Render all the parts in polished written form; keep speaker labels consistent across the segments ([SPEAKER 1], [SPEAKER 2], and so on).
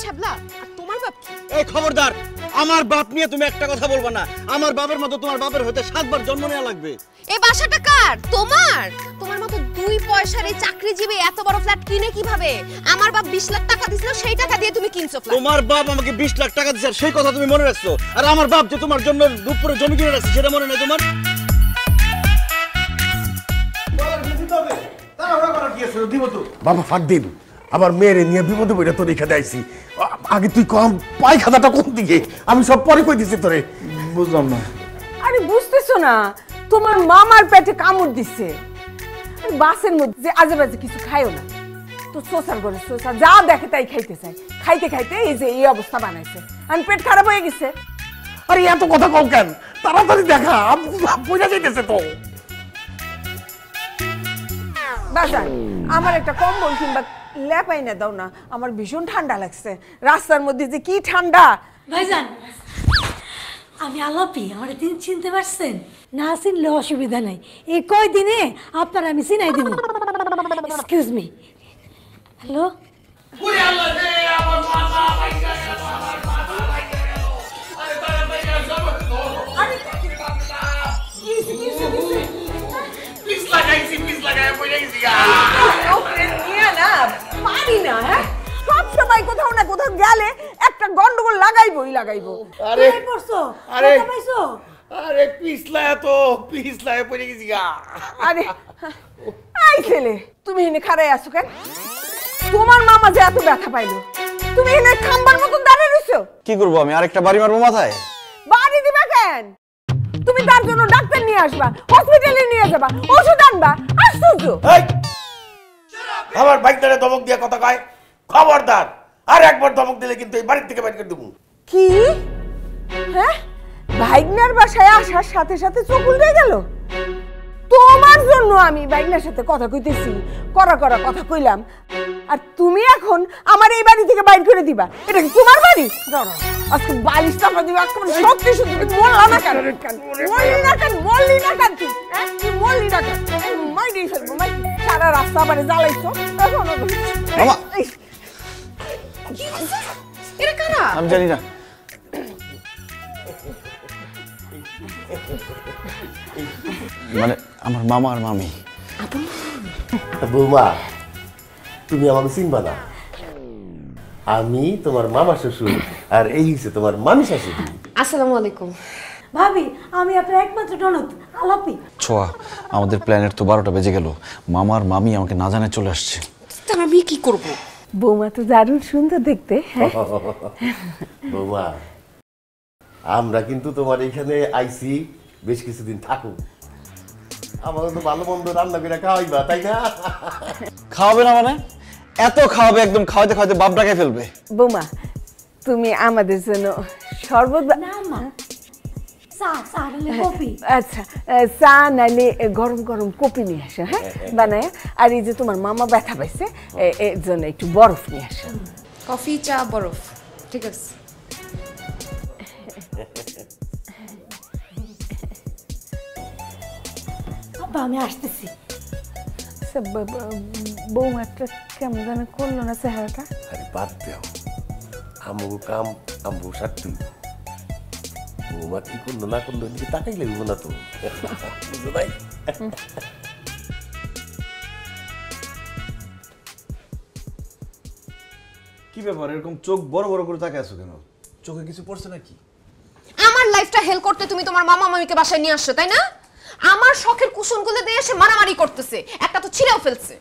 [SPEAKER 1] ছাবলা আর তোমার বাপ কি?
[SPEAKER 2] এই খবরদার, আমার বাপ নিয়ে তুমি একটা কথা বলবা না। আমার বাপের মতো তোমার বাপের হতে 7 বার জন্ম নেওয়া লাগবে।
[SPEAKER 1] এই বাসাটা কার? তোমার? তোমার মতো 2 পয়সার এই চাকরিজীবী এত বড় ফ্ল্যাট কিনে কিভাবে? আমার বাপ 20 লাখ টাকা দিছিল, সেই টাকা দিয়ে তুমি কিনছো ফ্ল্যাট।
[SPEAKER 2] তোমার বাপ আমাকে 20 লাখ টাকা দিয়েছে, সেই কথা তুমি মনে রাখছো। আর আমার বাপ যে তোমার জন্য দুপুরে জমি কিনে রাখছে সেটা মনে নেই তোমার?
[SPEAKER 3] বাবা ফারদিন, আমার মেয়েরে নিয়ে বিপদে পড়ে তোর এখানে আইছি। আগে তুই কম পায়খানাটা কোন দিকে, আমি সব পরে কই দিছি তোরে।
[SPEAKER 2] বুঝলাম না।
[SPEAKER 4] আরে বুঝতেছো না, তোমার মামার পেটে কামড় দিচ্ছে। বাসের মধ্যে আজে বাজে কিছু খাইও না তো, সোসার করে সোসা যা দেখে তাই খাইতে চাই। খাইতে খাইতে এই যে এই অবস্থা বানাইছে, আমি পেট খারাপ হয়ে গেছে।
[SPEAKER 3] আরে এত কথা কও কেন? তাড়াতাড়ি দেখা, বোঝা যাইতেছে তো।
[SPEAKER 4] বাজান, আমার একটা কম্বল কিংবা লেপাই না দাও না, আমার ভীষণ ঠান্ডা লাগছে। রাস্তার মধ্যে যে কি ঠান্ডা।
[SPEAKER 5] ভাইজান, আমি আলাপি, আমার চিনতে পারছেন? না চিনলে অসুবিধা নাই, এই কয়দিনে আপনার আমি চিনাই দিব। Excuse me. হ্যালো,
[SPEAKER 4] সব সময় কোথাও না কোথাও গেলে একটা গন্ডগোল লাগাইবই লাগাইবো।
[SPEAKER 3] আরে আরে
[SPEAKER 5] পাইছো?
[SPEAKER 3] আরে পিছলায় পড়ে গেছি গা।
[SPEAKER 4] আরে এই ছেলে, তুমি এনে খাড়াই আছো কেন? তোমার মামা যে এত ব্যথা পাইলো, তুমি এনে খাম্বার মতন দাঁড়িয়ে রইছো।
[SPEAKER 2] কি করবো আমি? আরেকটা বাড়ি মারবো মাথায়?
[SPEAKER 4] বাড়ি দিবা কেন? তুমি তার জন্য ডাক্তার নিয়ে আসবা, হসপিটালে নিয়ে যাবা, ওষুধ আনবা। আশ্চর্য।
[SPEAKER 3] আমার বাইকটারে ধমক দিয়ে কথা কয়, খবরদার আর একবার ধমক দিলে কিন্তু এই বাড়ি থেকে বাইর করে দেবো।
[SPEAKER 4] কি? হ্যাঁ, ভাইগনার বাসায় আসার সাথে সাথে চোখ উল্টে গেল। তোমার জন্য আমি ভাইগনার সাথে কথা কইতেছি, করা কথা কইলাম, আর তুমি এখন আমার এই বাড়ি থেকে বাইর করে দিবা। এটা কি তোমার বাড়ি? আজকে বালিশ চাপা দিবা। সত্যি সত্যি বললা না কেন? বললি না কেন তুই? তুই বললি না কেন? মাইরেই ফেলবো, সারা রাস্তা আমারে জ্বালাইছো।
[SPEAKER 1] এরা কারা?
[SPEAKER 2] আমি জানি না। মানে আমার মামা আর মামি।
[SPEAKER 3] বৌমা, তুমি আমাকে চিনবা না। আমি তোমার মামা শ্বশুর, আর এই হচ্ছে তোমার মামি শাশুড়ি।
[SPEAKER 1] আসসালামু আলাইকুম।
[SPEAKER 5] ভাবি, আমি আপনার একমাত্র ননদ আলাপি।
[SPEAKER 2] ছোয়া, আমাদের প্ল্যানের তো 12টা বেজে গেল। মামার মামি আমাকে না জানায় চলে আসছে।
[SPEAKER 1] তা আমি কি করব?
[SPEAKER 4] বৌমা তো দারুণ সুন্দর দেখতে।
[SPEAKER 3] বৌমা, আমরা কিন্তু তোমার এখানে আইছি বেশ কিছুদিন থাকুক। আমাদের তো ভালো মন্দ রান্না করে খাওয়াইবা, তাই না?
[SPEAKER 2] খাওয়াবে না মানে? এত খাওয়াবে, একদম খাওয়াতে খাওয়াতে বাপ ডাকে ফেলবে।
[SPEAKER 4] বৌমা, তুমি আমাদের জন্য শরবত
[SPEAKER 5] না মা, চা নালে কফি।
[SPEAKER 4] আচ্ছা, চা নালে গরম গরম কফি নিয়ে আসো। হ্যাঁ, বানায়। আর এই যে তোমার মামা ব্যথা পাইছে, এর জন্য একটু বরফ নিয়ে আসো।
[SPEAKER 1] কফি, চা, বরফ। ঠিক আছে।
[SPEAKER 5] আমি আসতেছি।
[SPEAKER 4] বৌমাটা কেমন যেন করলো না চেহারাটা।
[SPEAKER 3] আরে বাদ দেও, আমগো কাম আমগো সাথে। বৌমা কি করলো না করলো এদিকে তাকাই লাগবে না তো, বুঝলো ভাই?
[SPEAKER 2] কি ব্যাপার, এরকম চোখ বড় বড় করে তাকিয়ে আছো কেন? চোখে কিছু পড়ছে নাকি?
[SPEAKER 1] আমার লাইফটা হেল করতে তুমি তোমার মামা মামিকে বাসায় নিয়ে আসছো, তাই না? আমার শখের কুশনগুলো দিয়ে এসে মারামারি করতেছে, একটা তো ছিঁড়েও ফেলছে।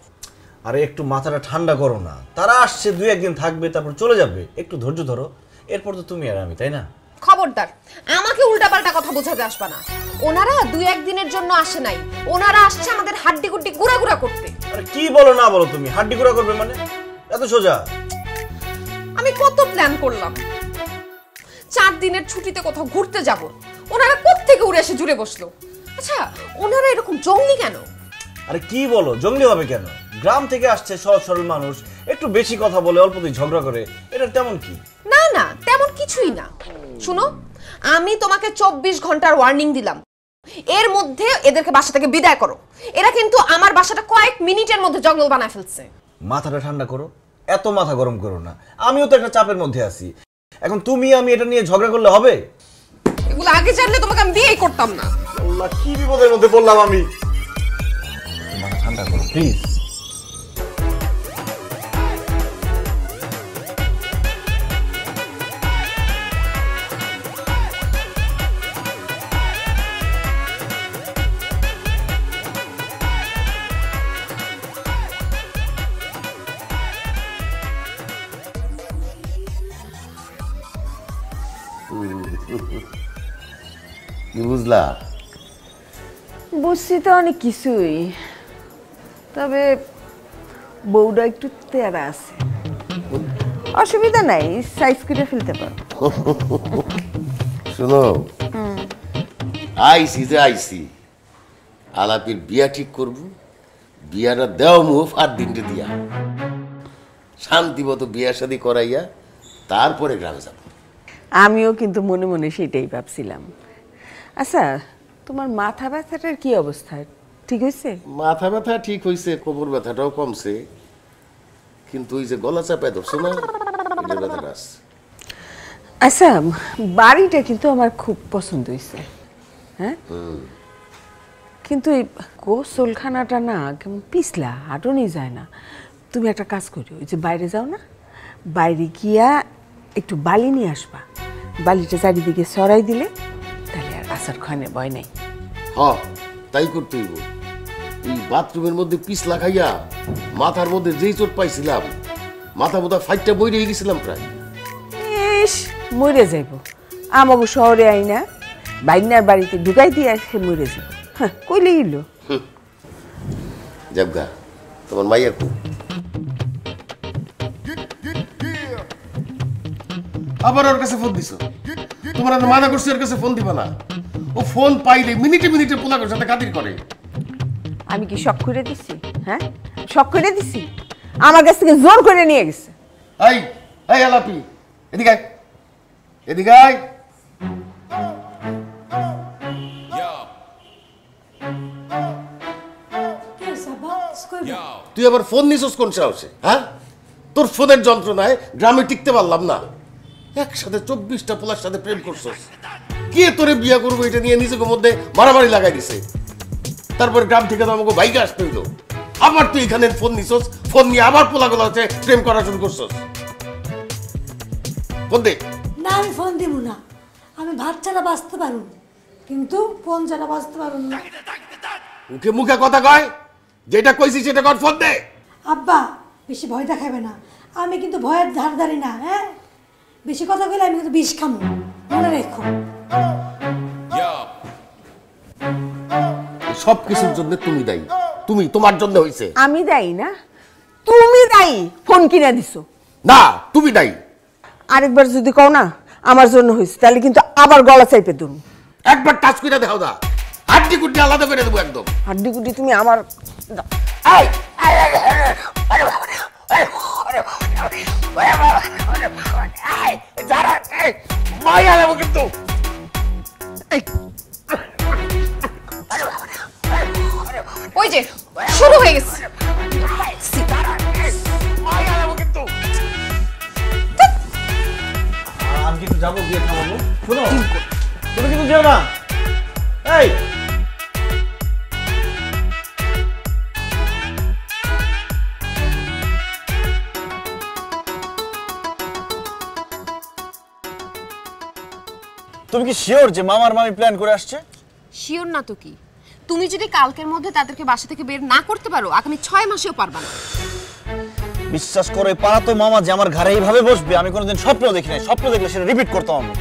[SPEAKER 2] আরে একটু মাথাটা ঠান্ডা করো না। তারা আসছে, 2-1 দিন থাকবে, তারপর চলে যাবে। একটু ধৈর্য ধরো, এরপর তো তুমি আর আমি, তাই না?
[SPEAKER 1] খবরদার, আমাকে উল্টাপাল্টা কথা বোঝাতে আসবা না। ওনারা 2-1 দিনের জন্য আসে নাই, ওনারা আসছে আমাদের হাড্ডি গুড্ডি গুড়া করতে।
[SPEAKER 2] আরে কি বলো না বলো তুমি? হাড্ডি গুড়া করবে মানে? এত সোজা?
[SPEAKER 1] আমি কত প্ল্যান করলাম, 4 দিনের ছুটিতে কোথাও ঘুরতে যাব, ওনারা কোত্থেকে উড়ে এসে জুড়ে বসলো। আচ্ছা, ওনারা এরকম জঙ্গলি কেন?
[SPEAKER 2] আরে কি বলো, জঙ্গলি হবে কেন? গ্রাম থেকে আসছে সহজ সরল মানুষ, একটু বেশি কথা বলে, অল্পতেই ঝগড়া করে, এটা তেমন কি?
[SPEAKER 1] না না, তেমন কিছুই না। শুনো, আমি তোমাকে 24 ঘন্টার ওয়ার্নিং দিলাম, এর মধ্যে এদেরকে বাসা থেকে বিদায় করো। এরা কিন্তু আমার বাসাটা কয়েক মিনিটের মধ্যে জঙ্গল বানায় ফেলছে।
[SPEAKER 2] মাথাটা ঠান্ডা করো, এত মাথা গরম করো না, আমিও তো একটা চাপের মধ্যে আছি। এখন তুমি আমি এটা নিয়ে ঝগড়া করলে হবে?
[SPEAKER 1] এগুলো আগে জানলে তোমাকে আমি বিয়েই করতাম না।
[SPEAKER 2] আল্লাহ, কি বিপদের মধ্যে পড়লাম আমি। মাথা ঠান্ডা করো প্লিজ।
[SPEAKER 3] কি বুঝলা?
[SPEAKER 4] বুঝছি তো অনেক কিছুই, তবে বউটা একটু তেরা আছে। অসুবিধা নাই, সাইজ করে ফেলতে পারো।
[SPEAKER 3] শোনো, আইসি আলাপির বিয়া ঠিক করব, বিয়াটা দেও মুখ আর দিনটা দিয়া শান্তি মতো বিয়া শাদি করাইয়া তারপরে গ্রামে যাব।
[SPEAKER 4] আমিও কিন্তু মনে মনে সেটাই ভাবছিলাম। আচ্ছা, তোমার মাথা ব্যথাটার কি অবস্থা, ঠিক হয়েছে?
[SPEAKER 3] মাথা ব্যথা ঠিক হয়েছে, কোমর ব্যথাটাও কমছে, কিন্তু ওই যে গলা চাপায় ধরছে না, এটার ব্যথাটা আছে।
[SPEAKER 4] আচ্ছা, বাড়িটা কিন্তু আমার খুব পছন্দ হয়েছে, হ্যাঁ, কিন্তু এই গোসলখানাটা না কেমন পিছলা, হাঁটুনি যায় না। তুমি একটা কাজ করো, ওই যে বাইরে যাও না, বাইরে গিয়া একটু বালি নিয়ে আসবা, বালিটা চারিদিকে সরাই দিলে তাহলে আর আসার খানে ভয় নেই।
[SPEAKER 3] হ্যাঁ, তাই করতে হইব। এই বাথরুমের মধ্যে পিছলা খাইয়া মাথার মধ্যে যেই চোট পাইছিলাম, মাথা বোধা ফাইটটা বই রয়ে গেছিলাম প্রায়।
[SPEAKER 4] ইস, মরে যাইব। আমাকে শহরে আই না, বাইনার বাড়িতে ঢুকাই দিয়ে সে মরে যাব। হ্যাঁ, কইলে গেলো।
[SPEAKER 3] যাবগা, তোমার মাইয়া খুব আবার ওর কাছে ফোন দিছো। তোমার মানা করছি ওর কাছে ফোন দিবা না। ও ফোন পাইলে মিনিটে মিনিটে পোলাগোর সাথে কাদির করে।
[SPEAKER 4] আমি কি শখ করে দিছি? হ্যাঁ, শখ করে দিছি? আমার কাছ থেকে জোর করে নিয়ে গেছে।
[SPEAKER 3] এই এই আলাপি, এদিকে আয়, এদিকে আয়। তুই আবার ফোন নিছস কোন সাহসে? হ্যাঁ, তোর ফোনের যন্ত্রণায় গ্রামে টিকতে পারলাম না। একসাথে 24টা পোলার সাথে প্রেম করছস। কে তোরে বিয়া করবো এটা নিয়ে নিজেকে মধ্যে মারামারি লাগাই দিছে। তারপর গ্রাম থেকে তো আমাকে বাইকে আসতে হইলো। আবার তুই এখানে ফোন নিছস, ফোন নিয়ে আবার পোলাগুলো হচ্ছে প্রেম করা শুরু করছস। ফোন দে।
[SPEAKER 5] না, আমি ফোন দিব না। আমি ভাত ছাড়া বাঁচতে পারুন, কিন্তু ফোন ছাড়া বাঁচতে পারুন না।
[SPEAKER 3] মুখে মুখে কথা কয়, যেটা কইছি সেটা কর, ফোন দে।
[SPEAKER 5] আব্বা, বেশি ভয় দেখাবে না। আমি কিন্তু ভয়ের ধার ধারি না। হ্যাঁ, বেশি কথা কইলে আমি কিন্তু বিষ খামো, মনে রেখো।
[SPEAKER 3] সব কিছুর জন্য তুমি দায়ী। তুমি, তোমার জন্য হইছে।
[SPEAKER 4] আমি দায়ী না, তুমি দায়ী। ফোন কিনে দিছো।
[SPEAKER 3] না, তুমি দায়ী।
[SPEAKER 4] আরেকবার যদি কও না আমার জন্য হয়েছে, তাহলে কিন্তু আবার গলা চাইপে দেবো।
[SPEAKER 3] একবার টাচ করে দেখাও না, হাড্ডি কুড্ডি আলাদা করে দেবো একদম।
[SPEAKER 4] হাড্ডি গুড্ডি তুমি আমার
[SPEAKER 3] কিন্তু
[SPEAKER 1] ওই যে শুরু হয়ে গেছে।
[SPEAKER 2] আমি কিন্তু যাবো, গিয়ে খাওয়াবো। শোনো, তুমি কিন্তু যেও না। এই তুমি কি শিওর যে মামার মামি প্ল্যান করে আসছে?
[SPEAKER 1] শিওর না তো কি, তুমি যদি কালকের মধ্যে তাদেরকে বাসা থেকে বের না করতে পারো, আগামী 6 মাসেও পারবা না।
[SPEAKER 2] বিশ্বাস করো, এই পাড়া তো মামা যে আমার ঘরে এইভাবে বসবে আমি কোনোদিন স্বপ্নেও দেখি নাই। স্বপ্ন দেখলে সেটা রিপিট করতাম আমি।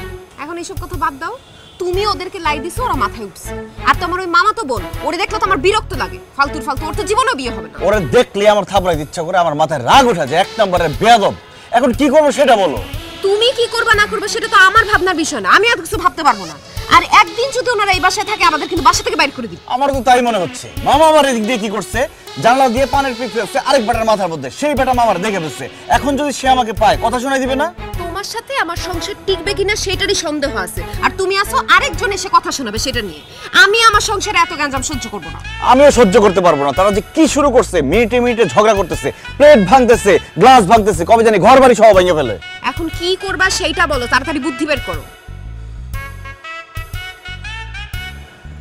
[SPEAKER 1] এখন এইসব কথা বাদ দাও। তুমি ওদেরকে লাই দিছো, ওরা মাথায় উঠছে। আর তোমার ওই মামা তো বোন, ওরে দেখলে তো আমার বিরক্ত লাগে। ফালতুর ফালতু, ওর তো জীবনেও বিয়ে হবে না।
[SPEAKER 2] ওরে দেখলে আমার থাপড়াইতে ইচ্ছা করে, আমার মাথায় রাগ ওঠা যে এক নম্বরের বেয়াদব। এখন কি করবো সেটা বলো।
[SPEAKER 1] তুমি কি করবা না করবে সেটা তো আমার ভাবনার বিষয় না, আমি আর কিছু ভাবতে পারবো না। আর একদিন যদি ওনারা এই বাসায় থাকে, আমাদের কিন্তু বাসা থেকে বাইর করে দিবে।
[SPEAKER 2] আমার তো তাই মনে হচ্ছে। মামা আমার এদিক দিয়ে কি করছে, জানলা দিয়ে পানের পিক ফেলছে আরেক বেটার মাথার মধ্যে, সেই বেটা মামার দেখে ফেলছে। এখন যদি সে আমাকে পায়, কথা শোনাই দিবে না?
[SPEAKER 1] তোমার তোমার সাথে আমার সংসার টিকবে কিনা সেটারই সন্দেহ আছে, আর তুমি আসো আরেকজন এসে কথা শোনাবে সেটা নিয়ে। আমি আমার সংসারে এত গ্যাঞ্জাম সহ্য করব না।
[SPEAKER 2] আমিও সহ্য করতে পারবো না। তারা যে কি শুরু করছে, মিনিটে মিনিটে ঝগড়া করতেছে, প্লেট ভাঙতেছে, গ্লাস ভাঙতেছে, কবে জানি ঘর বাড়ি সব ভেঙে ফেলে।
[SPEAKER 1] এখন কি করবা সেইটা বলো, তাড়াতাড়ি বুদ্ধি বের করো।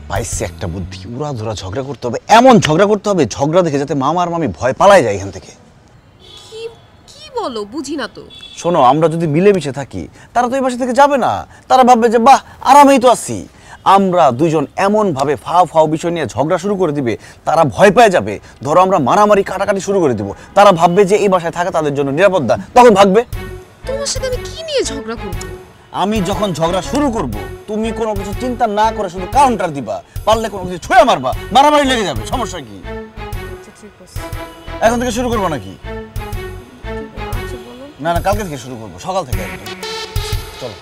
[SPEAKER 2] পাইছে একটা বুদ্ধি, উড়া ধরা ঝগড়া করতে হবে, এমন ঝগড়া করতে হবে ঝগড়া দেখে যাতে মামা আর মামি ভয় পালায় যায় এখান থেকে।
[SPEAKER 1] কি কি বলো, বুঝি না তো।
[SPEAKER 2] শোনো, আমরা যদি মিলেমিশে থাকি তারা তো এই বাসা থেকে যাবে না। তারা ভাববে যে বাহ, আরামেই তো আছি। আমরা দুজন এমন ভাবে ফাও ফাও বিষয় নিয়ে ঝগড়া শুরু করে দিবে, তারা ভয় পেয়ে যাবে। ধরো আমরা মারামারি কাটাকাটি শুরু করে দিব, তারা ভাববে যে এই বাসায় থাকা তাদের জন্য নিরাপত্তা, তখন ভাগবে।
[SPEAKER 1] তোমার সাথে আমি কি নিয়ে ঝগড়া করব?
[SPEAKER 2] আমি যখন ঝগড়া শুরু করব, তুমি কোনো কিছু চিন্তা না করে শুধু কাউন্টার দিবা, পারলে কোনো কিছু ছুঁড়ে মারবা, মারামারি লেগে যাবে, সমস্যা কি? এখন থেকে শুরু করবো নাকি? না না, কালকে থেকে শুরু করবো, সকাল থেকে একদম। চলো।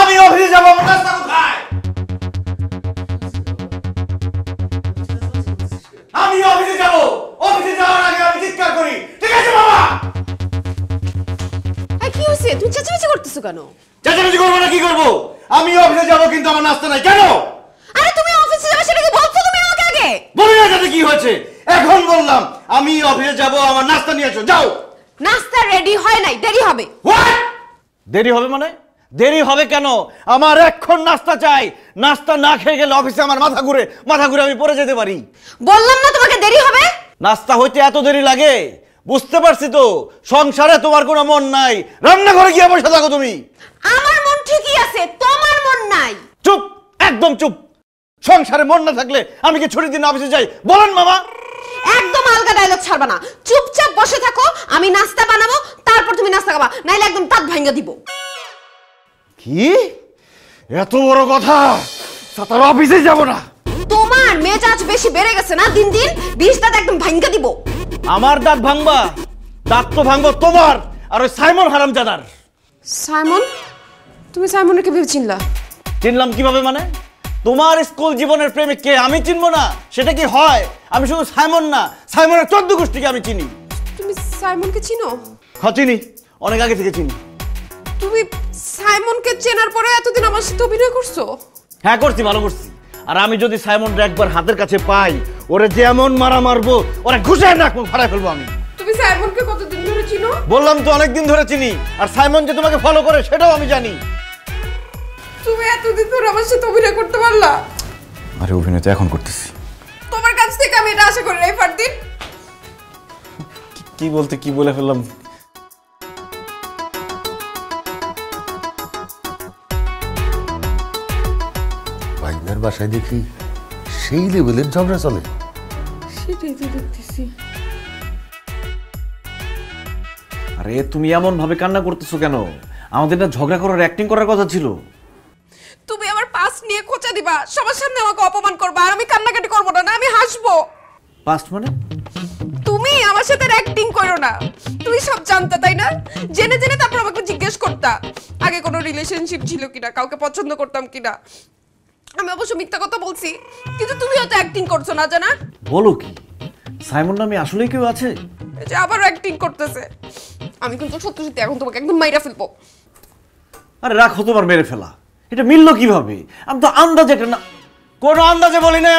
[SPEAKER 2] আমি অফিসে যাবো, রাস্তা কোথায়? আমি অফিসে যাবো, অফিসে যাওয়ার আগে আমি চিৎকার করি, ঠিক আছে বাবা?
[SPEAKER 1] কি হয়েছে, তুমি চেঁচামেচি করতেছো কেন?
[SPEAKER 2] চেঁচামেচি করবো না কি করবো? আমি অফিসে যাবো কিন্তু আমার নাস্তা নাই, কেন?
[SPEAKER 1] আরে তুমি অফিসে যাবে সেটা কি বলছো তুমি আমাকে আগে?
[SPEAKER 2] বলি না যাতে কি হয়েছে, এখন বললাম আমি অফিসে যাবো, আমার নাস্তা নিয়ে এসো, যাও।
[SPEAKER 1] নাস্তা রেডি হয় নাই, দেরি হবে।
[SPEAKER 2] হোয়াট? দেরি হবে মানে? দেরি হবে কেন? আমার এখন নাস্তা চাই। নাস্তা না খেয়ে গেলে অফিসে আমার মাথা ঘুরে আমি পড়ে যেতে পারি।
[SPEAKER 1] বললাম না তোমাকে দেরি হবে।
[SPEAKER 2] নাস্তা হইতে এত দেরি লাগে? বুঝতে পারছি তো, সংসারে তোমার কোনো মন নাই, রান্নাঘরে গিয়ে বসে থাকো তুমি।
[SPEAKER 1] আমার মন ঠিকই আছে, তোমার মন নাই।
[SPEAKER 2] চুপ, একদম চুপ। সংসারে মন না থাকলে আমি কি ছুটির দিন অফিসে যাই? বলেন মামা।
[SPEAKER 1] একদম আলগা ডায়লগ ছাড়বা না, চুপচাপ বসে থাকো, আমি নাস্তা বানাবো, তারপর তুমি নাস্তা খাবা, নাইলে একদম দাঁত ভাঙা দিব।
[SPEAKER 2] কি এত বড় কথা? তার অফিসে যাব না।
[SPEAKER 1] তোমার মেজাজ বেশি বেড়ে গেছে না দিন দিন, 20 দাঁত একদম ভাঙা দিব।
[SPEAKER 2] আমার দাঁত ভাঙবা? দাঁত তো ভাঙবো তোমার আর ওই সাইমন হারামজাদার।
[SPEAKER 1] সাইমন? তুমি সাইমনকে কিভাবে চিনলা?
[SPEAKER 2] চিনলাম কিভাবে মানে? তোমার স্কুল জীবনের প্রেমিককে আমি চিনবো না সেটা কি হয়? আমি শুধু সাইমন না, সাইমনের 14 গোষ্ঠীকে আমি চিনি।
[SPEAKER 1] তুমি সাইমনকে চিনো?
[SPEAKER 2] হ্যাঁ চিনি, অনেক আগে থেকে চিনি।
[SPEAKER 1] তুমি সাইমনকে চেনার পরে এতদিন আমার সাথে অভিনয় করছো?
[SPEAKER 2] হ্যাঁ করছি, ভালো করছি। আর আমি যদি সাইমনটা একবার হাতের কাছে পাই, ওরে যেমন মারা মারবো, ওরে ঘুষে নাক মুখ ফাড়াই ফেলবো আমি।
[SPEAKER 1] তুমি সাইমনকে কতদিন ধরে চিনো?
[SPEAKER 2] বললাম তো অনেকদিন ধরে চিনি, আর সাইমন যে তোমাকে ফলো করে সেটাও আমি জানি।
[SPEAKER 1] তুমি এতদিন ধরে আমার সাথে অভিনয় করতে পারলা?
[SPEAKER 2] আরে অভিনয় তো এখন করতেছি।
[SPEAKER 1] তোমার কাছ থেকে আমি এটা আশা করি নাই ফারদিন।
[SPEAKER 2] কি বলতে কি বলে ফেললাম।
[SPEAKER 3] ভাইনার বাসায় দেখি সেই লেভেলের ঝগড়া চলে।
[SPEAKER 1] সেটাই তো দেখতেছি।
[SPEAKER 2] আরে তুমি এমন ভাবে কান্না করতেছো কেন? আমাদের না ঝগড়া করার অ্যাক্টিং করার কথা ছিল।
[SPEAKER 1] তুমি আমার পাস্ট নিয়ে খোঁচা দিবা, সবার সামনে আমাকে অপমান করবা, আর আমি কান্নাকাটি করবো না, আমি হাসবো।
[SPEAKER 2] পাস্ট মানে?
[SPEAKER 1] তুমি আমার সাথে অ্যাক্টিং করো না। তুমি সব জানতা তাই না? জেনে জেনে তারপর আমাকে জিজ্ঞেস করতা আগে কোনো রিলেশনশিপ ছিল কিনা, কাউকে পছন্দ করতাম কিনা। আমি অবশ্য মিথ্যা কথা বলছি, কিন্তু তুমিও তো অ্যাক্টিং করছো না জানা।
[SPEAKER 2] বলো কি, সাইমন নামে আসলেই কেউ আছে?
[SPEAKER 1] এই যে আবার অ্যাক্টিং করতেছে। আমি কিন্তু সত্যি সত্যি এখন তোমাকে একদম মাইরা ফেলবো।
[SPEAKER 2] আরে রাখো তোমার মেরে ফেলা, এটা মিললো কিভাবে? আমি তো আন্দাজে, এটা না কোনো আন্দাজে বলি নাই,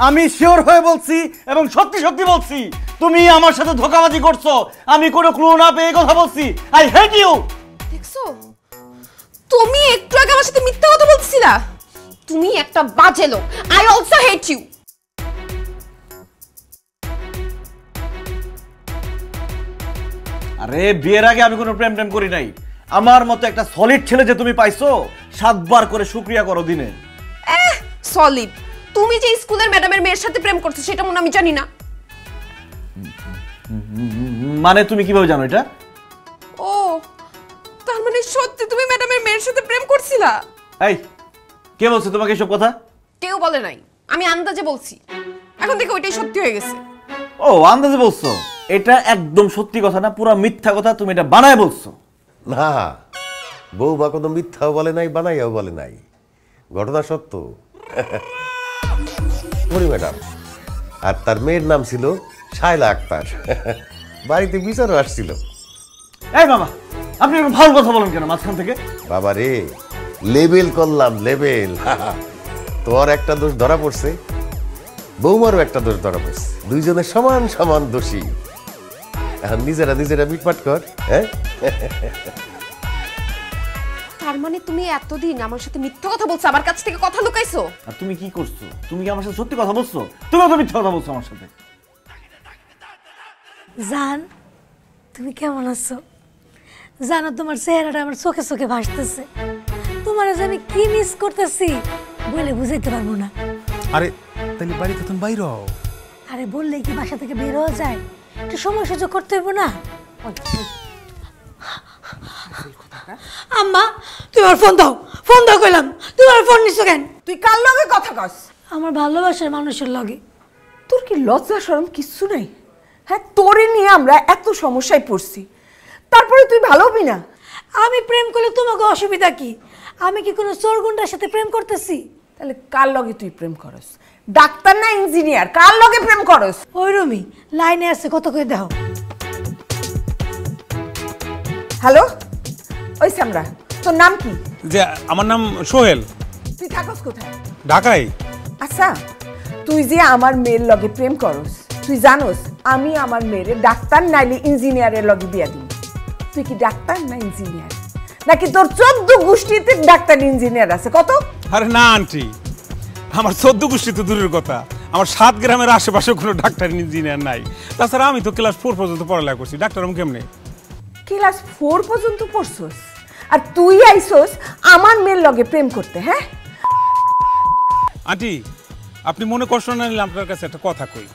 [SPEAKER 2] আমি শিওর হয়ে বলছি এবং সত্যি সত্যি বলছি। তুমি আমার সাথে ধোঁকাবাজি করছো, আমি কোনো ক্লু না পেয়ে কথা বলছি। I hate you.
[SPEAKER 1] দেখছো, তুমি একটু আগে আমার সাথে মিথ্যা কথা বলছিলা। তুমি একটা বাজে লোক। I also hate you.
[SPEAKER 2] আরে বিয়ের আগে আমি কোনো প্রেম টেম করি নাই। আমার মতো একটা সলিড ছেলে যে তুমি পাইছো, 7 বার করে শুকরিয়া করো দিনে।
[SPEAKER 1] সলিড? তুমি যে স্কুলের ম্যাডামের মেয়ের সাথে প্রেম করছো সেটা মনে আমি জানি না।
[SPEAKER 2] মানে তুমি কিভাবে জানো এটা?
[SPEAKER 1] ও, তার মানে সত্যি তুমি ম্যাডামের মেয়ের সাথে প্রেম করছিলা?
[SPEAKER 2] এই কে বলছে তোমাকে এসব কথা?
[SPEAKER 1] কেউ বলে নাই, আমি আন্দাজে বলছি। এখন থেকে ওইটাই সত্যি হয়ে গেছে।
[SPEAKER 2] ও আন্দাজে বলছো? এটা একদম সত্যি কথা না, পুরো মিথ্যা কথা, তুমি এটা বানায় বলছো।
[SPEAKER 3] না, বৌমা কোনো মিথ্যাও বলে নাই, বানাইয়াও বলে নাই, ঘটনা সত্য। মরি ম্যাডাম, আর তার মেয়ের নাম ছিল শায়লা আক্তার। বাড়িতে বিচারও আসছিল।
[SPEAKER 2] এই বাবা, আপনি এরকম ফাউল কথা বলেন কেন মাঝখান থেকে?
[SPEAKER 3] বাবা রে, লেবেল করলাম, লেবেল। তোর একটা দোষ ধরা পড়ছে, বৌমারও একটা দোষ ধরা পড়ছে, দুইজনে সমান সমান দোষী। এখন নিজেরা নিজেরা মিটমাট কর। হ্যাঁ,
[SPEAKER 1] তার মানে তুমি এতদিন আমার সাথে মিথ্যা কথা বলছো, আমার কাছ থেকে কথা লুকাইছো?
[SPEAKER 2] আর তুমি কি করছো? তুমি কি আমার সাথে সত্যি কথা বলছো? তুমিও তো মিথ্যা কথা বলছো আমার সাথে।
[SPEAKER 5] জান, তুমি কেমন আছো? জানো, তোমার চেহারাটা আমার চোখে চোখে ভাসতেছে। তোমার যে আমি কি মিস করতেছি বলে বুঝাইতে পারবো না।
[SPEAKER 6] আরে তাহলে বাড়িতে তুমি বাইর হও।
[SPEAKER 5] আরে বললেই কি বাসা থেকে বের হওয়া যায়? একটু সময় সুযোগ করতে হইব না? আম্মা, তুমি আমার ফোন দাও, ফোন দাও কইলাম। তুমি আমার ফোন নিছো কেন?
[SPEAKER 4] তুই কার লগে কথা কস?
[SPEAKER 5] আমার ভালোবাসার মানুষের লগে।
[SPEAKER 4] তোর কি লজ্জা শরম কিচ্ছু নাই? হ্যাঁ, তোরে নিয়ে আমরা এত সমস্যায় পড়ছি, তারপরে তুই ভালো হবি না?
[SPEAKER 5] আমি প্রেম করলে তোমাকে অসুবিধা কি? আমি কি কোনো চোর গুন্ডার সাথে প্রেম করতেছি?
[SPEAKER 4] তাহলে কার লগে তুই প্রেম করস? ডাক্তার না ইঞ্জিনিয়ার, কার লগে প্রেম করস?
[SPEAKER 5] ওই রুমি লাইনে আছে, কত করে দাও।
[SPEAKER 4] হ্যালো, ওই সামরা, তোর নাম কি?
[SPEAKER 6] যে আমার নাম সোহেল,
[SPEAKER 4] তুই থাকস কোথায়?
[SPEAKER 6] ঢাকায়।
[SPEAKER 4] আচ্ছা, তুই যে আমার মেয়ের লগে প্রেম করস, তুই জানোস আমি আমার মেয়েরে ডাক্তার নাইলে ইঞ্জিনিয়ারের লগে বিয়া দিই। তুই কি ডাক্তার না ইঞ্জিনিয়ার, নাকি তোর 14 গোষ্ঠীতে ডাক্তার ইঞ্জিনিয়ার আছে? কত?
[SPEAKER 6] আরে না আন্টি, আমার 14 গোষ্ঠী তো দূরের কথা, আমার 7 গ্রামের আশেপাশে কোনো ডাক্তার ইঞ্জিনিয়ার নাই। তাছাড়া আমি তো ক্লাস 4 পর্যন্ত পড়ালেখা করছি, ডাক্তার আমি কেমনে?
[SPEAKER 4] ক্লাস 4 পর্যন্ত পড়ছস, আর তুই আইছস আমার মেয়ের লগে প্রেম করতে? হ্যাঁ
[SPEAKER 6] আন্টি, আপনি মনে কষ্ট না নিলে আপনার কাছে একটা কথা কই।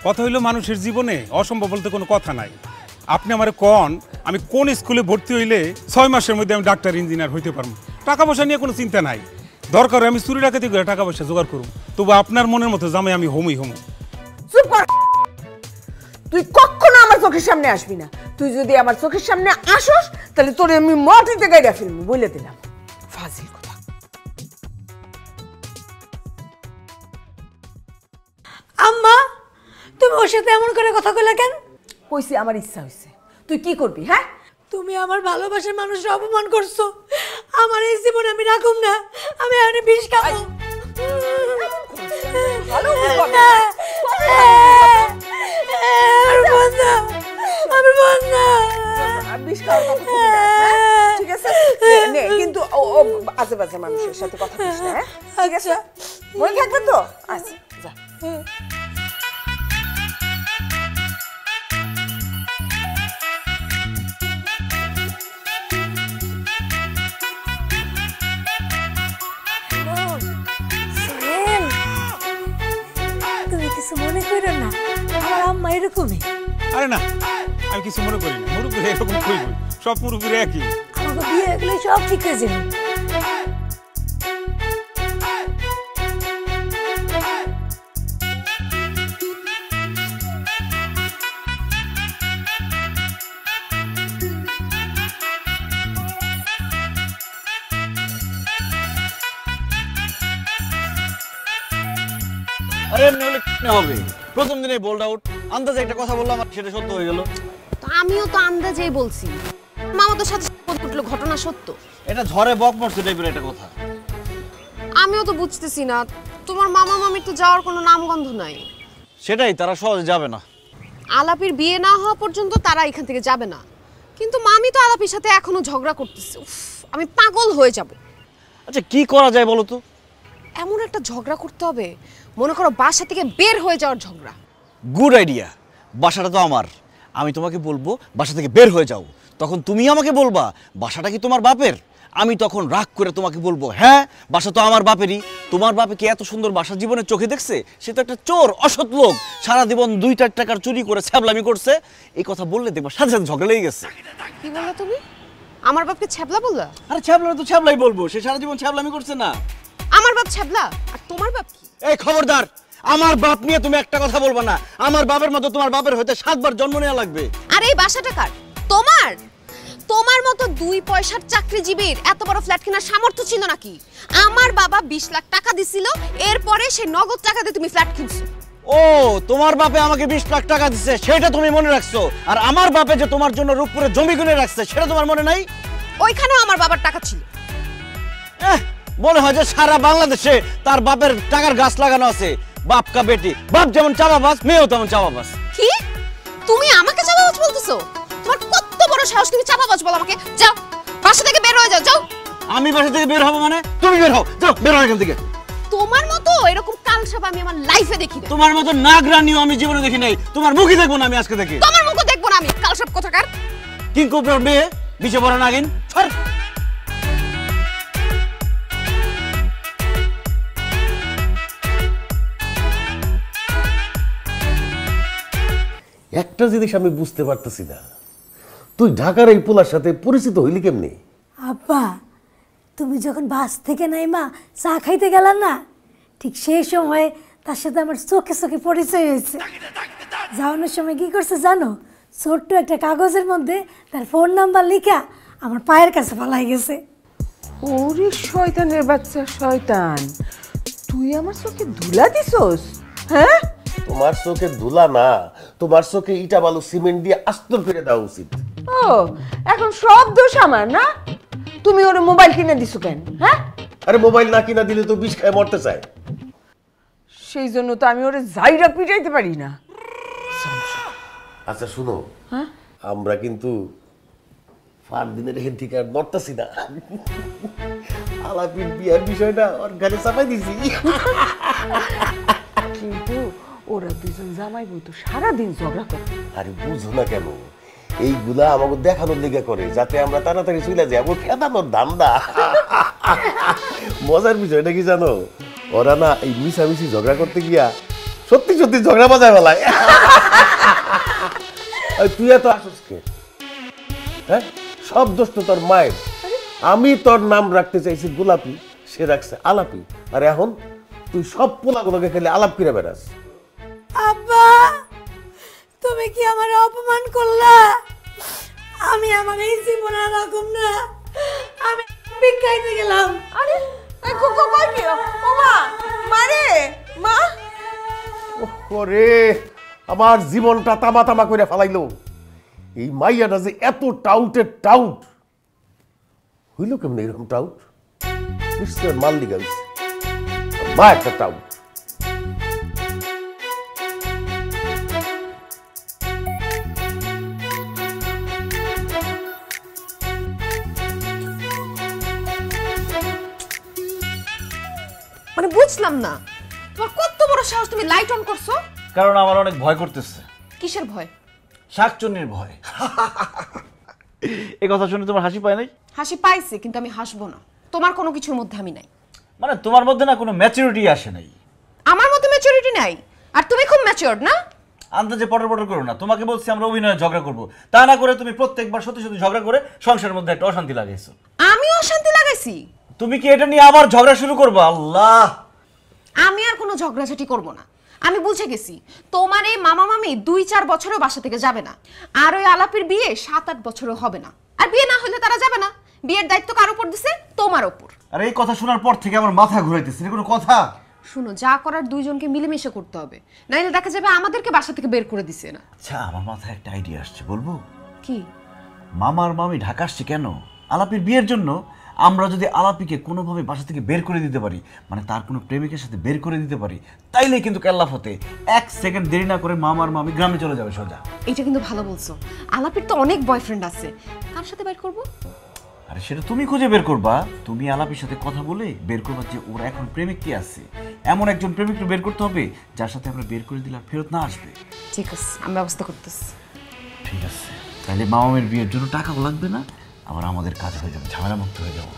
[SPEAKER 6] কথা হইলো, মানুষের জীবনে অসম্ভব বলতে কোনো কথা নাই। আপনি আমার কোন, আমি কোন স্কুলে ভর্তি হইলে 6 মাসের মধ্যে আমি ডাক্তার ইঞ্জিনিয়ার হইতে পারবো। টাকা পয়সা নিয়ে কোনো চিন্তা নাই, দরকার আমি চুরি ডাকাতি করে টাকা পয়সা জোগাড় করব, তবু আপনার মনের মতো জামাই আমি হমই হম।
[SPEAKER 4] চুপ কর, তুই কখনো আমার চোখের সামনে আসবি না। তুই যদি আমার চোখের সামনে আসস তাহলে তোরে আমি মাটিতে গাইড়া ফেলবো, বলে দিলাম। ফাজিল কথা।
[SPEAKER 5] আম্মা, তুমি ওর সাথে এমন করে কথা কইলা কেন?
[SPEAKER 4] কইছি আমার ইচ্ছা হইছে। তুই কি করবি? হ্যাঁ,
[SPEAKER 5] তুমি আমার ভালোবাসার মানুষের অপমান করছো। আমার এই জীবন আমি রাখুম না, আমি আর বিষ খাবো।
[SPEAKER 4] ভালো
[SPEAKER 5] না,
[SPEAKER 4] কথা।
[SPEAKER 5] আমার বন্ধা, আমার বন্ধা।
[SPEAKER 4] বিষ খাওয়ার কথা কবি না, হ্যাঁ? ঠিক আছে, নে, কিন্তু ও আশেপাশে মানুষের সাথে কথা কইস না, হ্যাঁ? ঠিক আছে, মনে থাকবে তো? আচ্ছা, যা।
[SPEAKER 5] সোহেল, তুমি কিছু মনে করো না, আমার আম্মা এরকমই।
[SPEAKER 6] আরে না, আমি কিছু মনে করি না, মুরব্বী এরকম কইব, সব মুরব্বীরা একই।
[SPEAKER 5] আমাকে বিয়ে হয়ে গেলে সব ঠিক হয়ে যাবে।
[SPEAKER 2] আরে এমনি হলে কি হবে? প্রথম দিনে বোল্ড আউট, আন্দাজে একটা কথা বললাম আর সেটা সত্য হয়ে গেল।
[SPEAKER 1] তো আমিও তো আন্দাজেই বলছি, মামা তো সাথে সাথে বলে উঠলো ঘটনা সত্য।
[SPEAKER 2] এটা ঝড়ে বক মরছে টাইপের একটা কথা।
[SPEAKER 1] আমিও তো বুঝতেছি না, তোমার মামা মামির তো যাওয়ার কোনো নামগন্ধ নাই।
[SPEAKER 2] সেটাই, তারা সহজে যাবে না।
[SPEAKER 1] আলাপির বিয়ে না হওয়া পর্যন্ত তারা এখান থেকে যাবে না, কিন্তু মামি তো আলাপির সাথে এখনো ঝগড়া করতেছে। উফ, আমি পাগল হয়ে যাব।
[SPEAKER 2] আচ্ছা কি করা যায় বলো তো?
[SPEAKER 1] এমন একটা ঝগড়া করতে হবে, মনে করো বাসা থেকে বের হয়ে যাওয়ার ঝগড়া।
[SPEAKER 2] Good idea. বাসাটা তো আমার, আমি তোমাকে বলবো বাসা থেকে বের হয়ে যাও, তখন তুমি আমাকে বলবা বাসাটা কি তোমার বাপের। আমি তখন রাগ করে তোমাকে বলবো হ্যাঁ বাসা তো আমার বাপেরই। তোমার বাপে কি এত সুন্দর বাসা জীবনে চোখে দেখছে? সে তো একটা চোর, অসৎ লোক, সারা জীবন 2-4 টাকার চুরি করে ছ্যাবলামি করছে। এই কথা বললে দেখবা সাথে সাথে ঝগড়া লেগে গেছে।
[SPEAKER 1] কি বললা তুমি? আমার বাপকে ছ্যাবলা বললা?
[SPEAKER 2] আরে ছ্যাবলা তো ছ্যাবলাই বলবো, সে সারা জীবন ছ্যাবলামি করছে না।
[SPEAKER 1] আমার বাপ ছ্যাবলা আর তোমার বাপ কি?
[SPEAKER 2] এই খবরদার, আমার বাপ নিয়ে তুমি একটা কথা বলবা না। আমার বাপের মতো তোমার বাপের হতে 7 বার জন্ম নেওয়া লাগবে।
[SPEAKER 1] আর এই বাসাটা কার? তোমার? তোমার মতো 2 পয়সার চাকরিজীবীর এত বড় ফ্ল্যাট কেনার সামর্থ্য ছিল নাকি? আমার বাবা 20 লাখ টাকা দিছিল, এরপরে সেই নগদ টাকা দিয়ে তুমি ফ্ল্যাট কিনছো।
[SPEAKER 2] ও, তোমার বাপে আমাকে 20 লাখ টাকা দিচ্ছে সেটা তুমি মনে রাখছো, আর আমার বাপে যে তোমার জন্য রূপপুরে জমি কিনে রাখছে সেটা তোমার মনে নাই?
[SPEAKER 1] ওইখানেও আমার বাবার টাকা ছিল।
[SPEAKER 2] মনে হয় যে সারা বাংলাদেশে তার বাপের টাকার গাছ লাগানো আছে। বাপ কা বেটি, বাপ যেমন চাপাবাজ, মেয়েও তেমন চাপাবাজ।
[SPEAKER 1] কি? তুমি আমাকে চাপাবাজ বলতেছো? তোমার কত বড় সাহস, তুমি চাপাবাজ বল আমাকে? যাও, বাসা থেকে বের হয়ে যাও, যাও।
[SPEAKER 2] আমি বাসা থেকে বের হব মানে? তুমি বের হও, যাও, বের হও এখান থেকে।
[SPEAKER 1] তোমার মতো এরকম কালসাপ আমি আমার লাইফে দেখি না।
[SPEAKER 2] তোমার মতো নাগরানিও আমি জীবনে দেখি নাই। তোমার মুখই দেখবো না আমি আজকে থেকে।
[SPEAKER 1] তোমার মুখও দেখবো না আমি, কালসাপ কোথাকার।
[SPEAKER 2] কিংকোপের মেয়ে, বিছে পড়া নাগিন, সর।
[SPEAKER 3] একটা জিনিস আমি বুঝতে পারতেছি না, তুই ঢাকার এই পোলার সাথে পরিচিত হইলি কেমনি?
[SPEAKER 5] আব্বা, তুমি যখন বাস থেকে নাইমা চা খাইতে গেলাম না, ঠিক সেই সময় তার সাথে আমার চোখে চোখে পরিচয় হয়েছে। যাওয়ানোর সময় কি করছে জানো? ছোট্ট একটা কাগজের মধ্যে তার ফোন নাম্বার লিখা আমার পায়ের কাছে ফালাই গেছে।
[SPEAKER 4] ওরে শয়তানের বাচ্চা শয়তান, তুই আমার চোখে ধুলা দিছস? হ্যাঁ,
[SPEAKER 3] তোমার চোখে ধুলা না, তোমার চোখে ইটা বালু সিমেন্ট দিয়ে আস্তর করে দেওয়া উচিত।
[SPEAKER 4] ও, এখন সব দোষ আমার না? তুমি ওর মোবাইল কিনে দিছো কেন? হ্যাঁ,
[SPEAKER 3] আরে মোবাইল না কিনা দিলে তো বিষ খায় মরতে চায়।
[SPEAKER 4] সেই জন্য তো আমি ওরে জাইরা পিটাইতে পারি না।
[SPEAKER 3] আচ্ছা শুনো, আমরা কিন্তু ফার দিনের হেন থেকে আর মরতেছি না। আলাপির বিয়ার বিষয়টা ওর গালে চাপাই দিছি।
[SPEAKER 4] কিন্তু ওরা দুজন জামাই বউ তো সারাদিন ঝগড়া করে।
[SPEAKER 3] আরে বুঝো না কেন, এইগুলা আমাকে দেখানোর লেগে করে যাতে আমরা তাড়াতাড়ি চলে যাই। আমার খেদানোর ধান্দা। মজার বিষয়টা কি জানো, ওরা না এই মিশামিশি ঝগড়া করতে গিয়া সত্যি সত্যি ঝগড়া বাজায় বেলায়। তুই এত আসস কে? হ্যাঁ, সব দোষ তো তোর মায়ের। আমি তোর নাম রাখতে চাইছি গোলাপি, সে রাখছে আলাপি, আর এখন তুই সব পোলাগুলোকে খেলে আলাপ করে বেড়াস।
[SPEAKER 5] আব্বা, তুমি কি আমার অপমান করলা? আমি আমার এই জীবন আর রাখুম না, আমি ভিক্ষাইতে গেলাম।
[SPEAKER 4] আরে কই কি? ও মা, মারে মা।
[SPEAKER 3] ওরে, আমার জীবনটা তামা তামা করে ফেলাইলো। এই মাইয়াটা যে এত টাউটের টাউট হইল কেমন? এরকম টাউট নিশ্চয় মাল দিকে মা একটা টাউট।
[SPEAKER 1] মানে বুঝলাম না, তোমার কত বড় সাহস, তুমি লাইট অন করছো?
[SPEAKER 2] কারণ আমার অনেক ভয় করতেছে।
[SPEAKER 1] কিসের ভয়?
[SPEAKER 2] শাকচুন্নির ভয়। এই কথা শুনে তোমার হাসি পায় নাই?
[SPEAKER 1] হাসি পাইছে, কিন্তু আমি হাসবো না। তোমার কোনো কিছুর মধ্যে আমি নাই।
[SPEAKER 2] মানে তোমার মধ্যে না কোনো ম্যাচুরিটি আসে নাই।
[SPEAKER 1] আমার মধ্যে ম্যাচুরিটি নাই, আর তুমি খুব ম্যাচিওরড না?
[SPEAKER 2] আন্দাজে পটর পটর করো না। তোমাকে বলছি আমরা অভিনয়ে ঝগড়া করবো, তা না করে তুমি প্রত্যেকবার সত্যি সত্যি ঝগড়া করে সংসারের মধ্যে একটা অশান্তি লাগাইছো।
[SPEAKER 1] আমি অশান্তি লাগাইছি?
[SPEAKER 2] তুমি কি এটা নিয়ে আবার ঝগড়া শুরু করবে? আল্লাহ,
[SPEAKER 1] আমি আর কোনো ঝগড়াঝাটি করব না। আমি বুঝে গেছি তোমার এই মামা মামি 2-4 বছরও বাসা থেকে যাবে না, আর ওই আলাপের বিয়ে 7-8 বছরও হবে না। আর বিয়ে না হলে তারা যাবে না। বিয়ের দায়িত্ব কার উপর দিছে? তোমার উপর।
[SPEAKER 2] আর এই কথা শোনার পর থেকে আমার মাথা ঘুরাইতেছে। কোনো কথা?
[SPEAKER 1] শুনো, যা করার দুইজনকে মিলেমিশে করতে হবে, নাইলে দেখা যাবে আমাদেরকে বাসা থেকে বের করে দিছে না।
[SPEAKER 2] আচ্ছা, আমার মাথায় একটা আইডিয়া আসছে, বলবো?
[SPEAKER 1] কি?
[SPEAKER 2] মামার মামি ঢাকা আসছে কেন? আলাপির বিয়ের জন্য। আমরা যদি আলাপিকে কোনোভাবে বাসা থেকে বের করে দিতে পারি, মানে তার কোনো প্রেমিকের সাথে বের করে দিতে পারি, তাইলে কিন্তু কেল্লাফ হতে 1 সেকেন্ড দেরি না করে মামার মামি গ্রামে চলে যাবে সোজা।
[SPEAKER 1] এটা কিন্তু ভালো বলছো। আলাপির তো অনেক বয়ফ্রেন্ড আছে, কার সাথে বের করব?
[SPEAKER 2] আরে সেটা তুমি খুঁজে বের করবা। তুমি আলাপির সাথে কথা বলে বের করবা যে ওর এখন প্রেমিক কি আছে। এমন একজন প্রেমিককে বের করতে হবে যার সাথে আমরা বের করে দিলে আর ফেরত না আসবে।
[SPEAKER 1] ঠিক আছে, আমি ব্যবস্থা করতেছি।
[SPEAKER 2] ঠিক আছে, তাহলে মামামের বিয়ের জন্য টাকাও লাগবে না, আবার আমাদের কাজ হয়ে যাবে, ঝামেলা মুক্ত হয়ে যাবো।